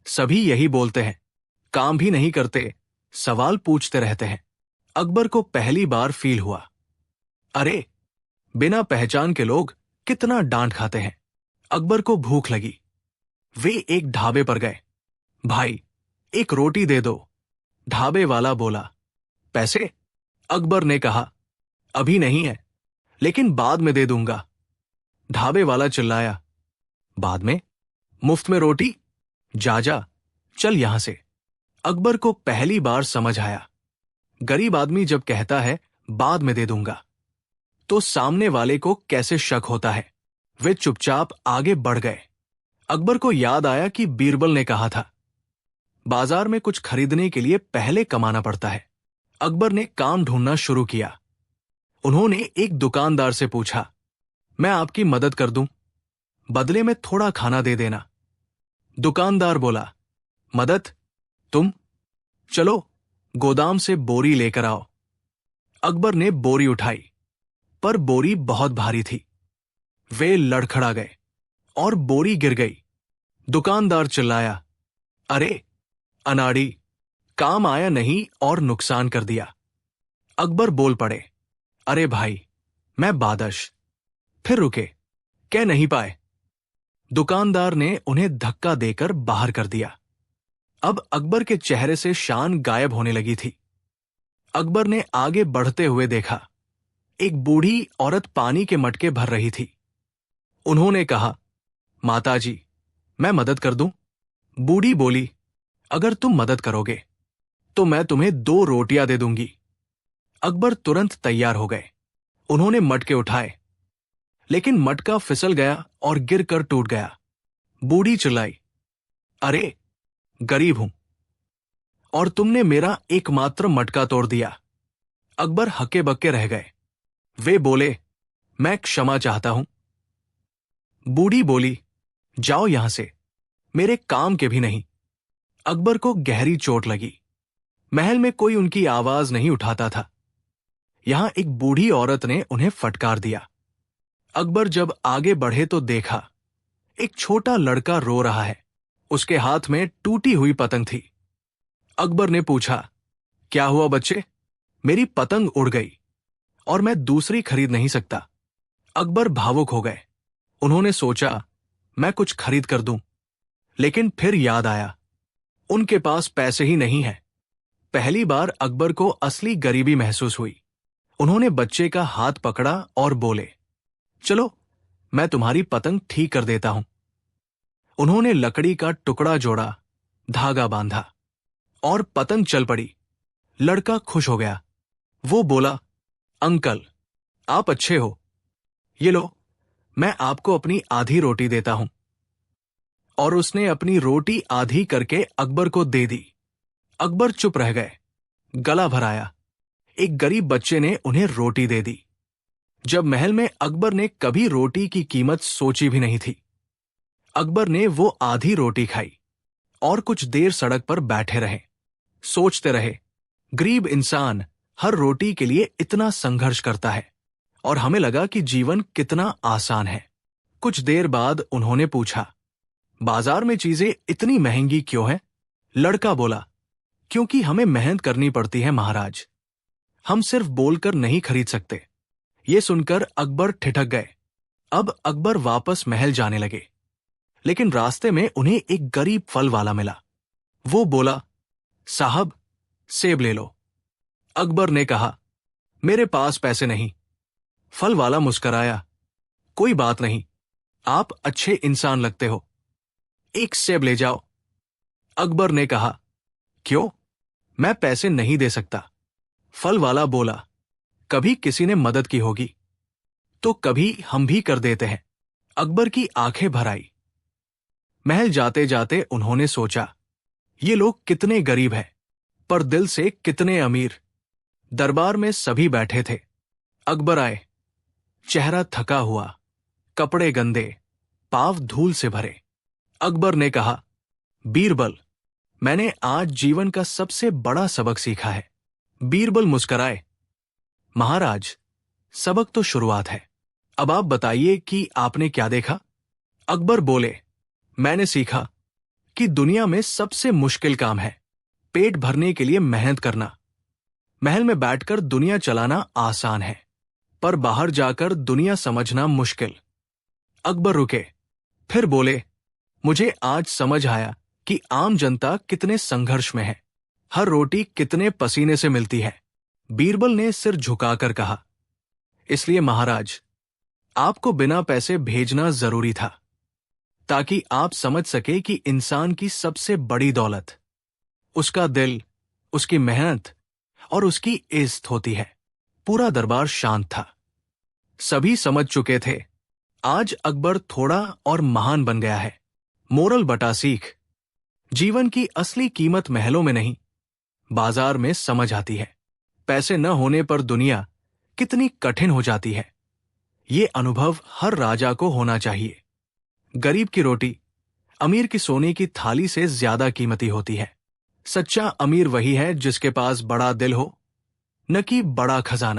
सभी यही बोलते हैं, काम भी नहीं करते, सवाल पूछते रहते हैं। अकबर को पहली बार फील हुआ, अरे, बिना पहचान के लोग कितना डांट खाते हैं। अकबर को भूख लगी। वे एक ढाबे पर गए। भाई, एक रोटी दे दो। ढाबे वाला बोला, पैसे? अकबर ने कहा, अभी नहीं है, लेकिन बाद में दे दूंगा। ढाबे वाला चिल्लाया, बाद में? मुफ्त में रोटी? जा, चल यहां से। अकबर को पहली बार समझ आया, गरीब आदमी जब कहता है बाद में दे दूंगा, तो सामने वाले को कैसे शक होता है। वे चुपचाप आगे बढ़ गए। अकबर को याद आया कि बीरबल ने कहा था, बाजार में कुछ खरीदने के लिए पहले कमाना पड़ता है। अकबर ने काम ढूंढना शुरू किया। उन्होंने एक दुकानदार से पूछा, मैं आपकी मदद कर दूं, बदले में थोड़ा खाना दे देना। दुकानदार बोला, मदद? तुम? चलो, गोदाम से बोरी लेकर आओ। अकबर ने बोरी उठाई, पर बोरी बहुत भारी थी। वे लड़खड़ा गए और बोरी गिर गई। दुकानदार चिल्लाया, अरे अनाड़ी, काम आया नहीं और नुकसान कर दिया। अकबर बोल पड़े, अरे भाई, मैं बादश। फिर रुके, कह नहीं पाए। दुकानदार ने उन्हें धक्का देकर बाहर कर दिया। अब अकबर के चेहरे से शान गायब होने लगी थी। अकबर ने आगे बढ़ते हुए देखा, एक बूढ़ी औरत पानी के मटके भर रही थी। उन्होंने कहा, माताजी, मैं मदद कर दूं? बूढ़ी बोली, अगर तुम मदद करोगे तो मैं तुम्हें 2 रोटियां दे दूंगी। अकबर तुरंत तैयार हो गए। उन्होंने मटके उठाए, लेकिन मटका फिसल गया और गिरकर टूट गया। बूढ़ी चिल्लाई, अरे गरीब हूं और तुमने मेरा एकमात्र मटका तोड़ दिया। अकबर हक्के बक्के रह गए। वे बोले, मैं क्षमा चाहता हूं। बूढ़ी बोली, जाओ यहां से, मेरे काम के भी नहीं। अकबर को गहरी चोट लगी। महल में कोई उनकी आवाज नहीं उठाता था। यहां एक बूढ़ी औरत ने उन्हें फटकार दिया। अकबर जब आगे बढ़े तो देखा, एक छोटा लड़का रो रहा है। उसके हाथ में टूटी हुई पतंग थी। अकबर ने पूछा, क्या हुआ बच्चे? मेरी पतंग उड़ गई और मैं दूसरी खरीद नहीं सकता। अकबर भावुक हो गए। उन्होंने सोचा, मैं कुछ खरीद कर दूं, लेकिन फिर याद आया, उनके पास पैसे ही नहीं है। पहली बार अकबर को असली गरीबी महसूस हुई। उन्होंने बच्चे का हाथ पकड़ा और बोले, चलो, मैं तुम्हारी पतंग ठीक कर देता हूं। उन्होंने लकड़ी का टुकड़ा जोड़ा, धागा बांधा और पतंग चल पड़ी। लड़का खुश हो गया। वो बोला, अंकल, आप अच्छे हो। ये लो, मैं आपको अपनी आधी रोटी देता हूं। और उसने अपनी रोटी आधी करके अकबर को दे दी। अकबर चुप रह गए, गला भराया। एक गरीब बच्चे ने उन्हें रोटी दे दी। जब महल में अकबर ने कभी रोटी की कीमत सोची भी नहीं थी। अकबर ने वो आधी रोटी खाई और कुछ देर सड़क पर बैठे रहे। सोचते रहे, गरीब इंसान हर रोटी के लिए इतना संघर्ष करता है और हमें लगा कि जीवन कितना आसान है। कुछ देर बाद उन्होंने पूछा, बाजार में चीजें इतनी महंगी क्यों हैं? लड़का बोला, क्योंकि हमें मेहनत करनी पड़ती है महाराज। हम सिर्फ बोलकर नहीं खरीद सकते। ये सुनकर अकबर ठिठक गए। अब अकबर वापस महल जाने लगे, लेकिन रास्ते में उन्हें एक गरीब फल वाला मिला। वो बोला, साहब, सेब ले लो। अकबर ने कहा, मेरे पास पैसे नहीं। फल वाला मुस्कराया, कोई बात नहीं, आप अच्छे इंसान लगते हो, एक सेब ले जाओ। अकबर ने कहा, क्यों? मैं पैसे नहीं दे सकता। फल वाला बोला, कभी किसी ने मदद की होगी तो कभी हम भी कर देते हैं। अकबर की आंखें भर आई। महल जाते जाते उन्होंने सोचा, ये लोग कितने गरीब हैं, पर दिल से कितने अमीर। दरबार में सभी बैठे थे। अकबर आए, चेहरा थका हुआ, कपड़े गंदे, पांव धूल से भरे। अकबर ने कहा, बीरबल, मैंने आज जीवन का सबसे बड़ा सबक सीखा है। बीरबल मुस्कराए, महाराज, सबक तो शुरुआत है, अब आप बताइए कि आपने क्या देखा? अकबर बोले, मैंने सीखा कि दुनिया में सबसे मुश्किल काम है पेट भरने के लिए मेहनत करना। महल में बैठकर दुनिया चलाना आसान है, पर बाहर जाकर दुनिया समझना मुश्किल। अकबर रुके, फिर बोले, मुझे आज समझ आया कि आम जनता कितने संघर्ष में है, हर रोटी कितने पसीने से मिलती है। बीरबल ने सिर झुकाकर कहा, इसलिए महाराज, आपको बिना पैसे भेजना जरूरी था, ताकि आप समझ सके कि इंसान की सबसे बड़ी दौलत उसका दिल, उसकी मेहनत और उसकी इज्जत होती है। पूरा दरबार शांत था। सभी समझ चुके थे, आज अकबर थोड़ा और महान बन गया है। मोरल बटा सीख, जीवन की असली कीमत महलों में नहीं, बाजार में समझ आती है। पैसे न होने पर दुनिया कितनी कठिन हो जाती है। ये अनुभव हर राजा को होना चाहिए। गरीब की रोटी अमीर की सोने की थाली से ज्यादा कीमती होती है। सच्चा अमीर वही है जिसके पास बड़ा दिल हो, न कि बड़ा खजाना।